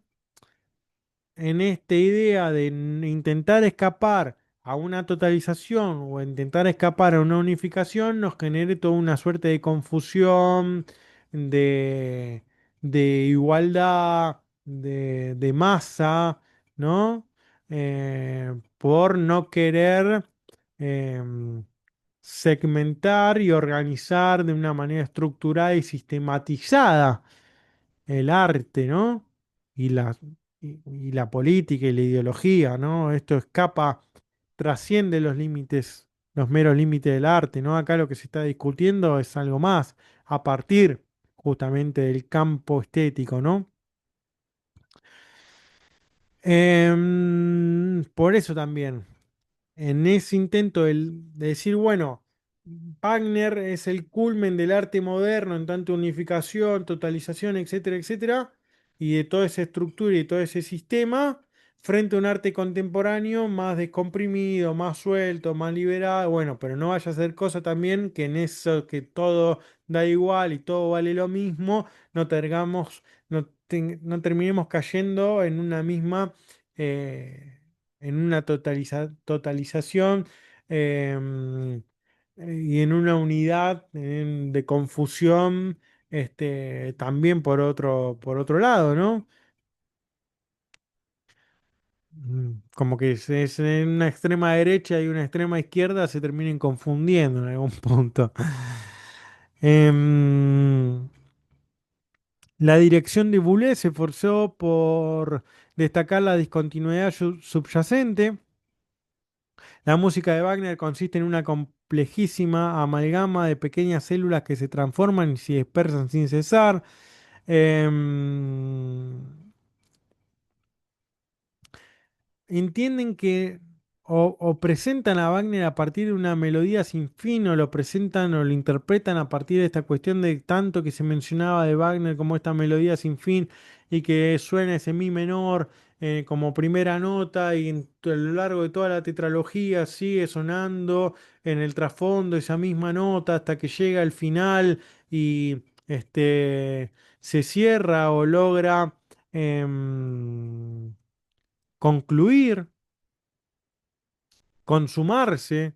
en esta idea de intentar escapar a una totalización o intentar escapar a una unificación nos genere toda una suerte de confusión, de, de igualdad, de masa, ¿no? Por no querer em, segmentar y organizar de una manera estructurada y sistematizada el arte, ¿no? Y y la política y la ideología, ¿no? Esto escapa, trasciende los límites, los meros límites del arte, ¿no? Acá lo que se está discutiendo es algo más, a partir justamente del campo estético, ¿no? Por eso también en ese intento de decir, bueno, Wagner es el culmen del arte moderno en tanto unificación, totalización, etcétera, etcétera, y de toda esa estructura y todo ese sistema, frente a un arte contemporáneo más descomprimido, más suelto, más liberado, bueno, pero no vaya a ser cosa también que en eso que todo da igual y todo vale lo mismo, no terminemos cayendo en una misma eh, en una totalización em, y en una unidad de confusión, también por otro lado, ¿no? Como que es en una extrema derecha y una extrema izquierda se terminen confundiendo en algún punto. Em, la dirección de Boulez se esforzó por destacar la discontinuidad subyacente. La música de Wagner consiste en una complejísima amalgama de pequeñas células que se transforman y se dispersan sin cesar. Em, entienden que o presentan a Wagner a partir de una melodía sin fin, o lo presentan o lo interpretan a partir de esta cuestión de tanto que se mencionaba de Wagner como esta melodía sin fin y que suena ese mi menor como primera nota y a lo largo de toda la tetralogía sigue sonando en el trasfondo esa misma nota hasta que llega el final y se cierra o logra concluir, consumarse.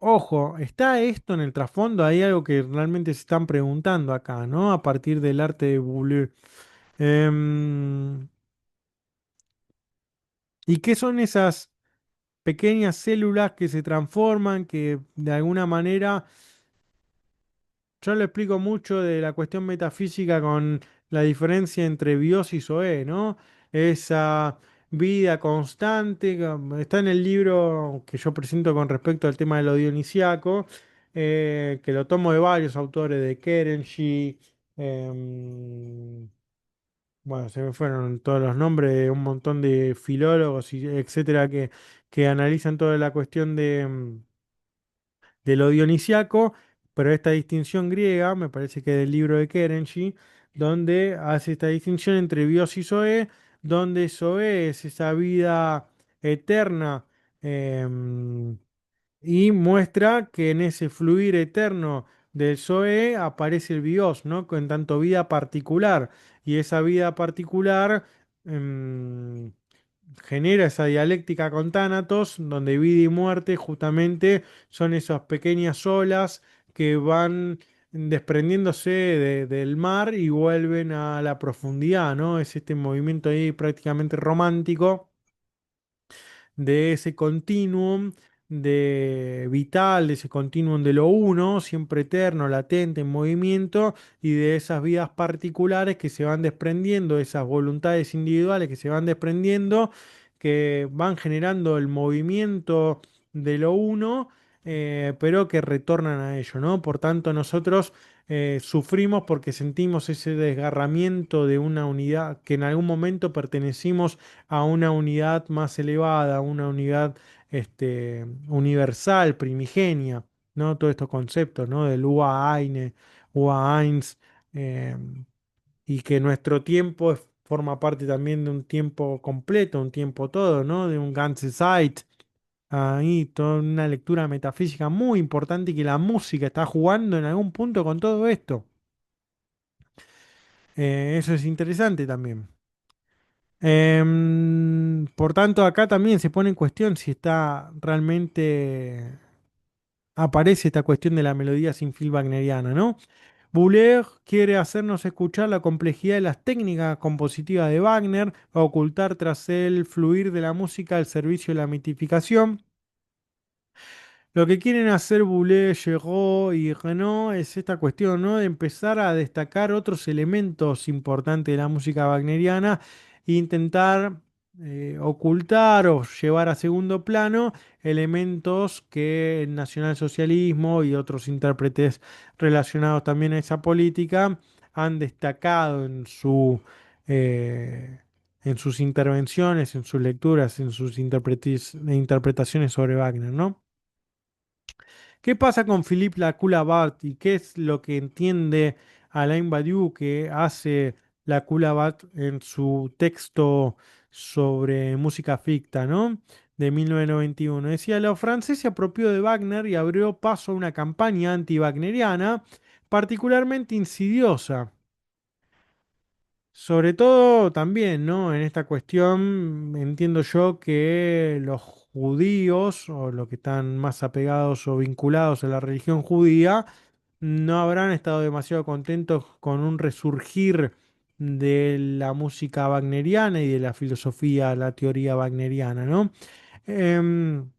Ojo, ¿está esto en el trasfondo? Hay algo que realmente se están preguntando acá, ¿no? A partir del arte de Boulez. Em, ¿Y qué son esas pequeñas células que se transforman, que de alguna manera yo le explico mucho de la cuestión metafísica con la diferencia entre bios y zoé, ¿no? Esa vida constante, está en el libro que yo presento con respecto al tema de lo dionisíaco, que lo tomo de varios autores, de Kerenji, bueno, se me fueron todos los nombres de un montón de filólogos y etcétera que analizan toda la cuestión de lo dionisiaco, pero esta distinción griega, me parece que del libro de Kerenji, donde hace esta distinción entre bios y zoé, donde zoé es esa vida eterna, em, y muestra que en ese fluir eterno del Zoe aparece el bios, ¿no? Con tanto vida particular. Y esa vida particular em, genera esa dialéctica con Tánatos, donde vida y muerte justamente son esas pequeñas olas que van desprendiéndose del mar y vuelven a la profundidad, ¿no? Es este movimiento ahí prácticamente romántico de ese continuum de vital, de ese continuum de lo uno, siempre eterno, latente, en movimiento, y de esas vidas particulares que se van desprendiendo, esas voluntades individuales que se van desprendiendo, que van generando el movimiento de lo uno, pero que retornan a ello, ¿no? Por tanto, nosotros sufrimos porque sentimos ese desgarramiento de una unidad que en algún momento pertenecimos a una unidad más elevada, a una unidad universal, primigenia, ¿no? Todos estos conceptos, ¿no? Del Ua-Eine, Ua-Eins, eh, y que nuestro tiempo forma parte también de un tiempo completo, un tiempo todo, ¿no? De un ganze Zeit. Ahí toda una lectura metafísica muy importante y que la música está jugando en algún punto con todo esto. Eso es interesante también. Por tanto, acá también se pone en cuestión si está realmente aparece esta cuestión de la melodía sin fil wagneriana, ¿no? Boulez quiere hacernos escuchar la complejidad de las técnicas compositivas de Wagner, ocultar tras el fluir de la música al servicio de la mitificación. Lo que quieren hacer Boulez, Gerraud y Renaud es esta cuestión, ¿no? De empezar a destacar otros elementos importantes de la música wagneriana e intentar ocultar o llevar a segundo plano elementos que el nacionalsocialismo y otros intérpretes relacionados también a esa política han destacado en sus intervenciones, en sus lecturas, en sus interpretaciones sobre Wagner, ¿no? ¿Qué pasa con Philippe Lacoue-Labarthe y qué es lo que entiende Alain Badiou que hace Lacoue-Labarthe en su texto sobre música ficta, ¿no? De 1991? Decía, lo francés se apropió de Wagner y abrió paso a una campaña anti-wagneriana particularmente insidiosa. Sobre todo también, ¿no? En esta cuestión entiendo yo que los judíos o los que están más apegados o vinculados a la religión judía no habrán estado demasiado contentos con un resurgir de la música wagneriana y de la filosofía, la teoría wagneriana, ¿no? Em,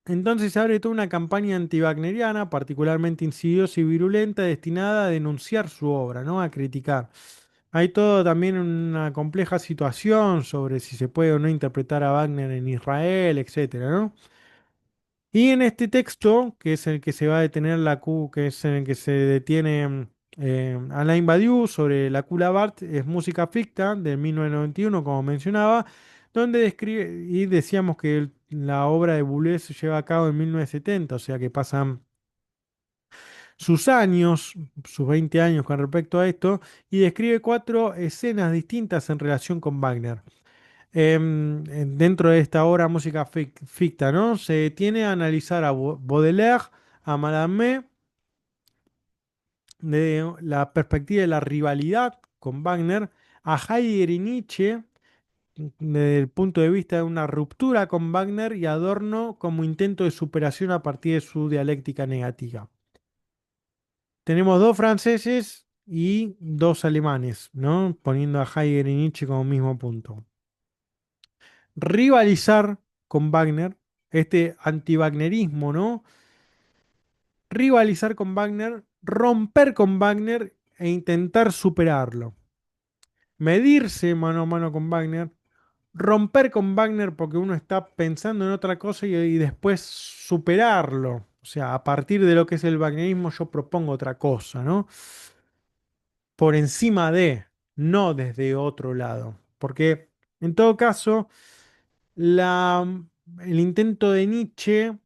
entonces se abre toda una campaña anti-wagneriana, particularmente insidiosa y virulenta, destinada a denunciar su obra, ¿no? A criticar. Hay todo también una compleja situación sobre si se puede o no interpretar a Wagner en Israel, etcétera, ¿no? Y en este texto, que es el que se va a detener que es en el que se detiene Alain Badiou sobre la Kula Bart, es música ficta de 1991, como mencionaba, donde describe, y decíamos que la obra de Boulez se lleva a cabo en 1970, o sea que pasan sus años, sus 20 años con respecto a esto, y describe cuatro escenas distintas en relación con Wagner. Dentro de esta obra música ficta, ¿no? Se tiene a analizar a Baudelaire, a Mallarmé, de la perspectiva de la rivalidad con Wagner, a Heidegger y Nietzsche, desde el punto de vista de una ruptura con Wagner y Adorno como intento de superación a partir de su dialéctica negativa. Tenemos dos franceses y dos alemanes, ¿no? Poniendo a Heidegger y Nietzsche como mismo punto. Rivalizar con Wagner, este anti-wagnerismo, ¿no? Rivalizar con Wagner, romper con Wagner e intentar superarlo. Medirse mano a mano con Wagner, romper con Wagner porque uno está pensando en otra cosa y después superarlo. O sea, a partir de lo que es el wagnerismo yo propongo otra cosa, ¿no? Por encima de, no desde otro lado. Porque en todo caso, la, el intento de Nietzsche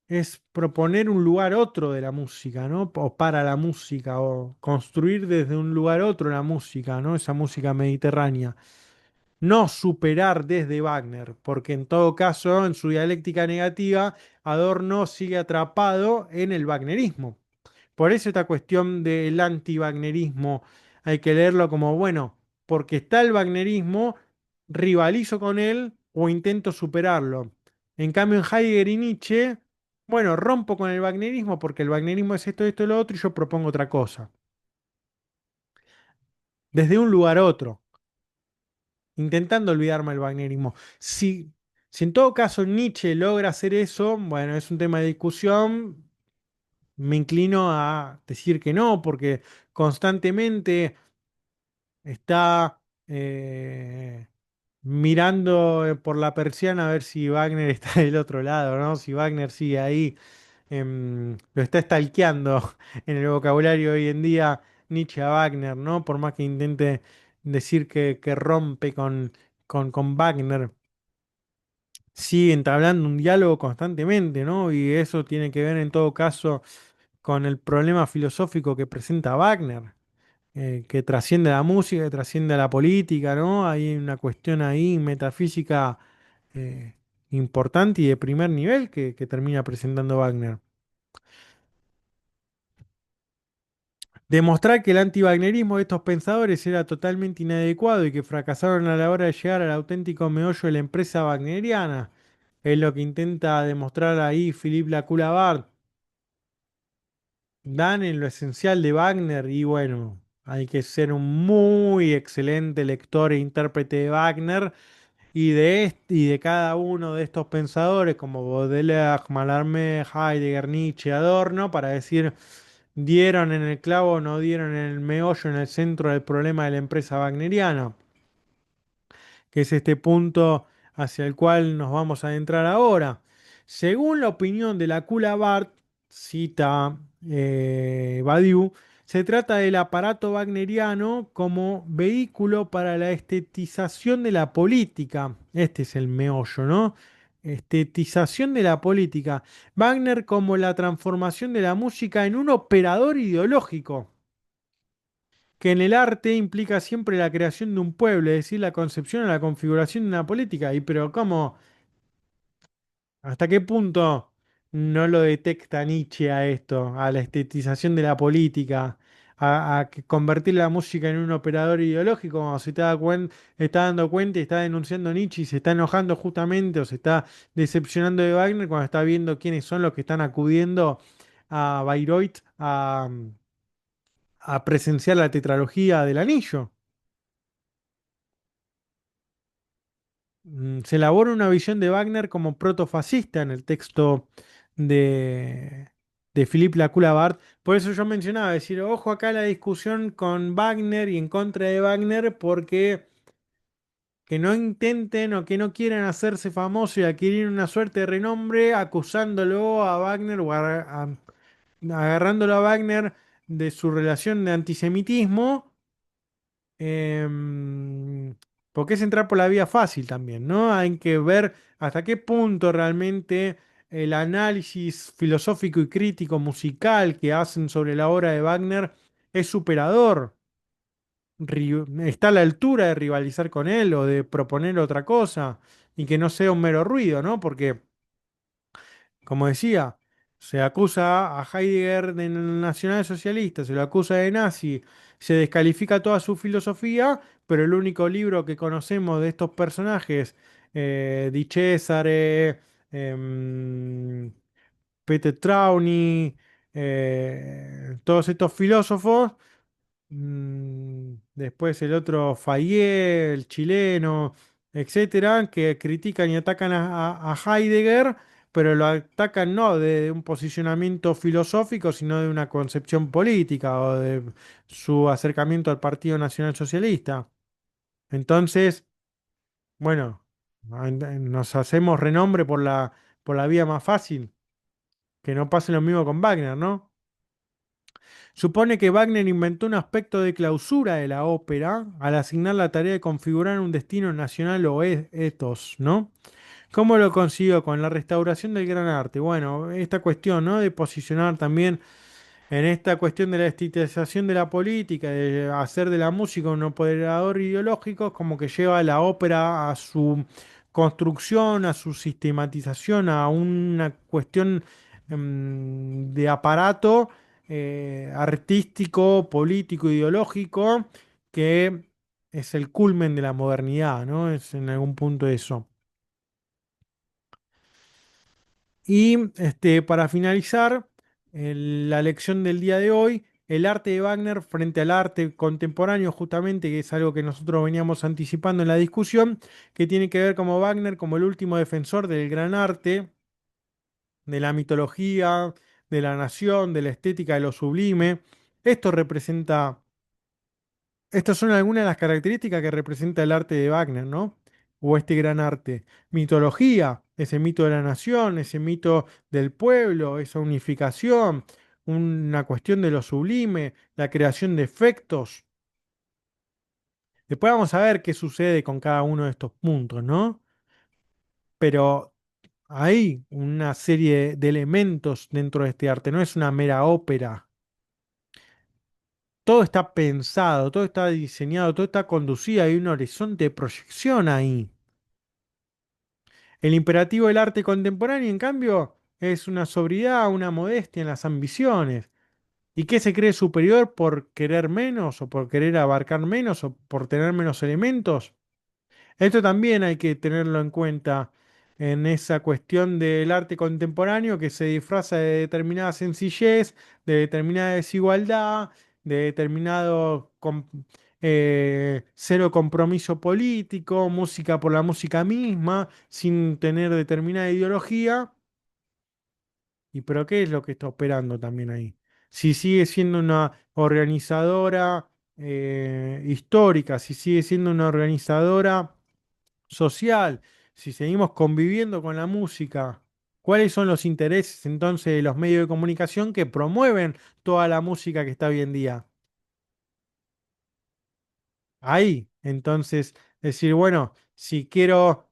es proponer un lugar otro de la música, ¿no? O para la música, o construir desde un lugar otro la música, ¿no? Esa música mediterránea. No superar desde Wagner, porque en todo caso, en su dialéctica negativa, Adorno sigue atrapado en el wagnerismo. Por eso esta cuestión del anti-wagnerismo hay que leerlo como, bueno, porque está el wagnerismo, rivalizo con él o intento superarlo. En cambio, en Heidegger y Nietzsche, bueno, rompo con el wagnerismo porque el wagnerismo es esto, esto y lo otro y yo propongo otra cosa. Desde un lugar a otro, intentando olvidarme del wagnerismo. Si en todo caso Nietzsche logra hacer eso, bueno, es un tema de discusión. Me inclino a decir que no, porque constantemente está mirando por la persiana a ver si Wagner está del otro lado, ¿no? Si Wagner sigue ahí, lo está stalkeando en el vocabulario hoy en día Nietzsche a Wagner, ¿no? Por más que intente decir que rompe con Wagner, sigue entablando un diálogo constantemente, ¿no? Y eso tiene que ver en todo caso con el problema filosófico que presenta Wagner, que trasciende a la música, que trasciende a la política, ¿no? Hay una cuestión ahí metafísica eh, importante y de primer nivel que termina presentando Wagner. Demostrar que el anti-wagnerismo de estos pensadores era totalmente inadecuado y que fracasaron a la hora de llegar al auténtico meollo de la empresa wagneriana. Es lo que intenta demostrar ahí Philippe Lacoue-Labarthe. Dan en lo esencial de Wagner y bueno, hay que ser un muy excelente lector e intérprete de Wagner y de cada uno de estos pensadores como Baudelaire, Mallarmé, Heidegger, Nietzsche, Adorno para decir dieron en el clavo o no dieron en el meollo, en el centro del problema de la empresa wagneriana, que es este punto hacia el cual nos vamos a adentrar ahora. Según la opinión de la Kula Barth, cita Badiou, se trata del aparato wagneriano como vehículo para la estetización de la política. Este es el meollo, ¿no? Estetización de la política. Wagner como la transformación de la música en un operador ideológico que en el arte implica siempre la creación de un pueblo, es decir, la concepción o la configuración de una política. Y pero ¿cómo? ¿Hasta qué punto no lo detecta Nietzsche a esto, a la estetización de la política, a que convertir la música en un operador ideológico? Cuando se está dando cuenta y está denunciando Nietzsche y se está enojando justamente o se está decepcionando de Wagner cuando está viendo quiénes son los que están acudiendo a Bayreuth a presenciar la tetralogía del anillo. Se elabora una visión de Wagner como protofascista en el texto de, de Philippe Lacoue-Labarthe. Por eso yo mencionaba, decir, ojo acá la discusión con Wagner y en contra de Wagner, porque que no intenten o que no quieran hacerse famosos y adquirir una suerte de renombre acusándolo a Wagner o agarrándolo a Wagner de su relación de antisemitismo, em, porque es entrar por la vía fácil también, ¿no? Hay que ver hasta qué punto realmente el análisis filosófico y crítico musical que hacen sobre la obra de Wagner es superador, está a la altura de rivalizar con él o de proponer otra cosa y que no sea un mero ruido, ¿no? Porque como decía, se acusa a Heidegger de nacionalsocialista, se lo acusa de nazi, se descalifica toda su filosofía, pero el único libro que conocemos de estos personajes, Di Cesare, em, Peter Trauny, todos estos filósofos, después el otro Fayet, el chileno, etcétera, que critican y atacan a Heidegger, pero lo atacan no de un posicionamiento filosófico, sino de una concepción política o de su acercamiento al Partido Nacional Socialista. Entonces, bueno, nos hacemos renombre por la vía más fácil, que no pase lo mismo con Wagner, ¿no? Supone que Wagner inventó un aspecto de clausura de la ópera al asignar la tarea de configurar un destino nacional o ethos, ¿no? ¿Cómo lo consiguió? Con la restauración del gran arte. Bueno, esta cuestión, ¿no? De posicionar también en esta cuestión de la estetización de la política, de hacer de la música un operador ideológico, como que lleva a la ópera a su construcción, a su sistematización, a una cuestión de aparato artístico, político, ideológico, que es el culmen de la modernidad, ¿no? Es en algún punto eso. Y para finalizar, la lección del día de hoy, el arte de Wagner frente al arte contemporáneo, justamente, que es algo que nosotros veníamos anticipando en la discusión, que tiene que ver como Wagner como el último defensor del gran arte, de la mitología, de la nación, de la estética, de lo sublime. Esto representa Estas son algunas de las características que representa el arte de Wagner, ¿no? O este gran arte. Mitología, ese mito de la nación, ese mito del pueblo, esa unificación, una cuestión de lo sublime, la creación de efectos. Después vamos a ver qué sucede con cada uno de estos puntos, ¿no? Pero hay una serie de elementos dentro de este arte, no es una mera ópera. Todo está pensado, todo está diseñado, todo está conducido, hay un horizonte de proyección ahí. El imperativo del arte contemporáneo, en cambio, es una sobriedad, una modestia en las ambiciones. ¿Y qué se cree superior por querer menos o por querer abarcar menos o por tener menos elementos? Esto también hay que tenerlo en cuenta en esa cuestión del arte contemporáneo que se disfraza de determinada sencillez, de determinada desigualdad, de determinado cero compromiso político, música por la música misma, sin tener determinada ideología. ¿Y pero qué es lo que está operando también ahí? Si sigue siendo una organizadora histórica, si sigue siendo una organizadora social, si seguimos conviviendo con la música, ¿cuáles son los intereses entonces de los medios de comunicación que promueven toda la música que está hoy en día? Ahí, entonces, decir, bueno, si quiero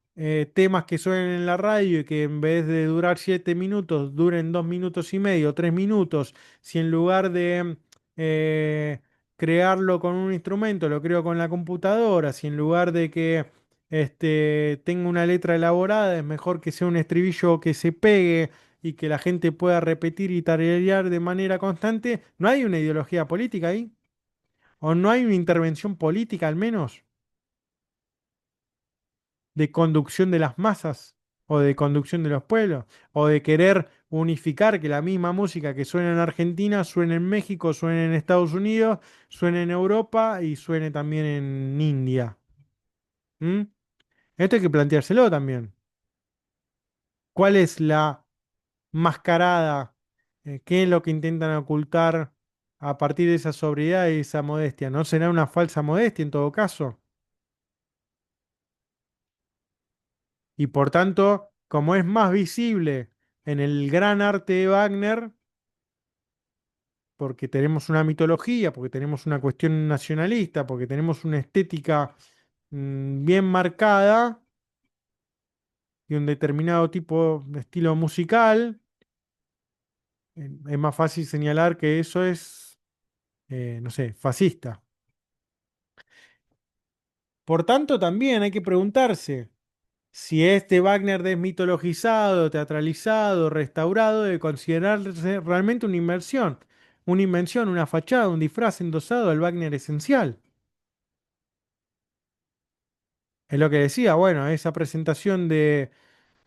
temas que suenen en la radio y que en vez de durar 7 minutos, duren 2 minutos y medio, 3 minutos, si en lugar de crearlo con un instrumento, lo creo con la computadora, si en lugar de que tenga una letra elaborada, es mejor que sea un estribillo que se pegue y que la gente pueda repetir y tararear de manera constante, ¿no hay una ideología política ahí? ¿O no hay una intervención política al menos de conducción de las masas o de conducción de los pueblos o de querer unificar que la misma música que suena en Argentina suene en México, suene en Estados Unidos, suene en Europa y suene también en India? ¿Mm? Esto hay que planteárselo también. ¿Cuál es la mascarada ¿Qué es lo que intentan ocultar a partir de esa sobriedad y esa modestia? ¿No será una falsa modestia en todo caso? Y por tanto, como es más visible en el gran arte de Wagner, porque tenemos una mitología, porque tenemos una cuestión nacionalista, porque tenemos una estética bien marcada y un determinado tipo de estilo musical, es más fácil señalar que eso es, no sé, fascista. Por tanto, también hay que preguntarse si este Wagner desmitologizado, teatralizado, restaurado, debe considerarse realmente una invención, una fachada, un disfraz endosado al Wagner esencial. Es lo que decía, bueno, esa presentación de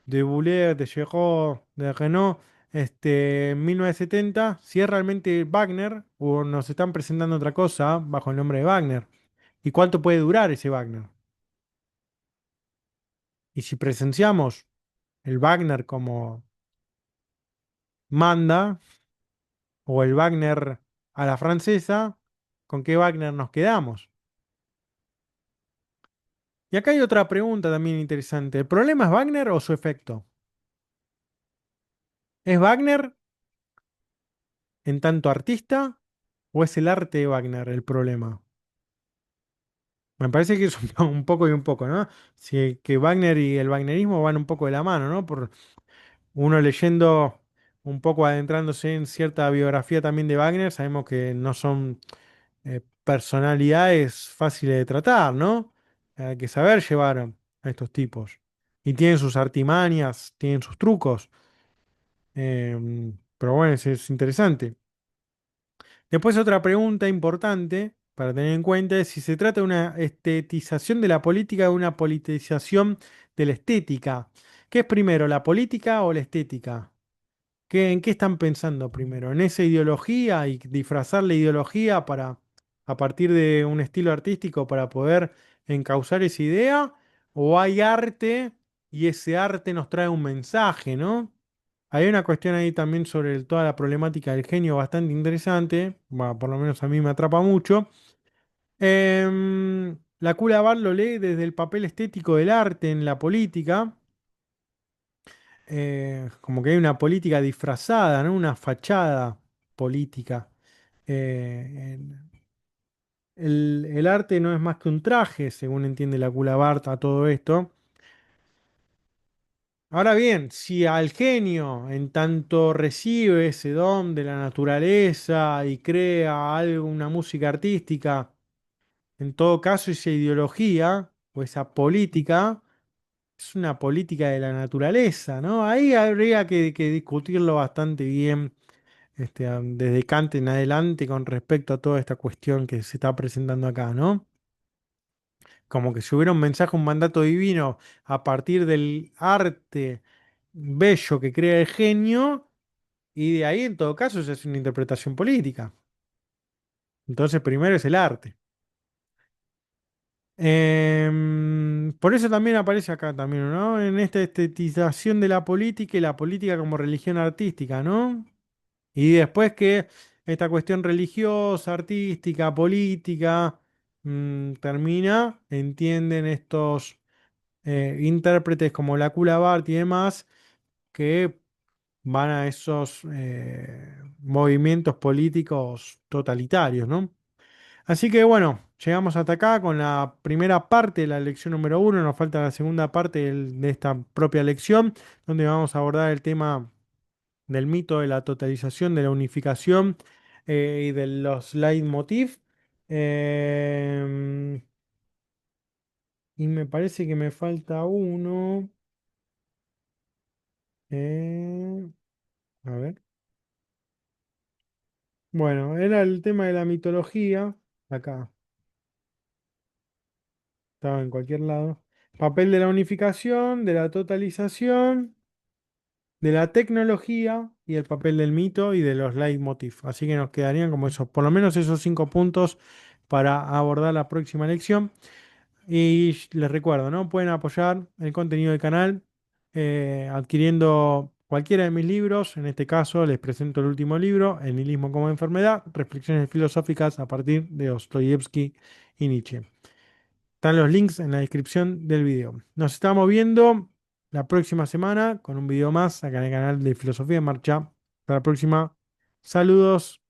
Boulez, de Giraud, de Renault, en 1970, si es realmente Wagner o nos están presentando otra cosa bajo el nombre de Wagner. ¿Y cuánto puede durar ese Wagner? Y si presenciamos el Wagner como manda, o el Wagner a la francesa, ¿con qué Wagner nos quedamos? Y acá hay otra pregunta también interesante. ¿El problema es Wagner o su efecto? ¿Es Wagner en tanto artista o es el arte de Wagner el problema? Me parece que es un poco y un poco, ¿no? Si que Wagner y el wagnerismo van un poco de la mano, ¿no? Por uno leyendo un poco, adentrándose en cierta biografía también de Wagner, sabemos que no son personalidades fáciles de tratar, ¿no? Hay que saber llevar a estos tipos. Y tienen sus artimañas, tienen sus trucos. Pero bueno, es interesante. Después otra pregunta importante para tener en cuenta es si se trata de una estetización de la política o una politización de la estética. ¿Qué es primero, la política o la estética? ¿En qué están pensando primero? ¿En esa ideología y disfrazar la ideología para, a partir de un estilo artístico para poder encauzar esa idea? ¿O hay arte y ese arte nos trae un mensaje, ¿no? Hay una cuestión ahí también sobre toda la problemática del genio bastante interesante, bueno, por lo menos a mí me atrapa mucho. La Kula lo lee desde el papel estético del arte en la política, como que hay una política disfrazada, ¿no? Una fachada política. El arte no es más que un traje, según entiende la Barta, a todo esto. Ahora bien, si al genio, en tanto recibe ese don de la naturaleza y crea algo, una música artística, en todo caso esa ideología o esa política es una política de la naturaleza, ¿no? Ahí habría que discutirlo bastante bien, desde Kant en adelante con respecto a toda esta cuestión que se está presentando acá, ¿no? Como que si hubiera un mensaje, un mandato divino a partir del arte bello que crea el genio, y de ahí en todo caso se hace una interpretación política. Entonces primero es el arte. Por eso también aparece acá también, ¿no? En esta estetización de la política y la política como religión artística, ¿no? Y después que esta cuestión religiosa, artística, política, termina, entienden estos intérpretes como la Bart y demás, que van a esos movimientos políticos totalitarios, ¿no? Así que bueno, llegamos hasta acá con la primera parte de la lección número uno. Nos falta la segunda parte de esta propia lección, donde vamos a abordar el tema del mito de la totalización, de la unificación y de los leitmotiv. Em, y me parece que me falta uno. eh, a ver. Bueno, era el tema de la mitología. Acá, estaba en cualquier lado. Papel de la unificación, de la totalización, de la tecnología y el papel del mito y de los leitmotiv. Así que nos quedarían como esos, por lo menos esos 5 puntos para abordar la próxima lección. Les recuerdo, ¿no? Pueden apoyar el contenido del canal adquiriendo cualquiera de mis libros. En este caso les presento el último libro, El nihilismo como enfermedad, reflexiones filosóficas a partir de Dostoyevsky y Nietzsche. Están los links en la descripción del video. Nos estamos viendo la próxima semana con un video más acá en el canal de Filosofía en Marcha. Hasta la próxima. Saludos.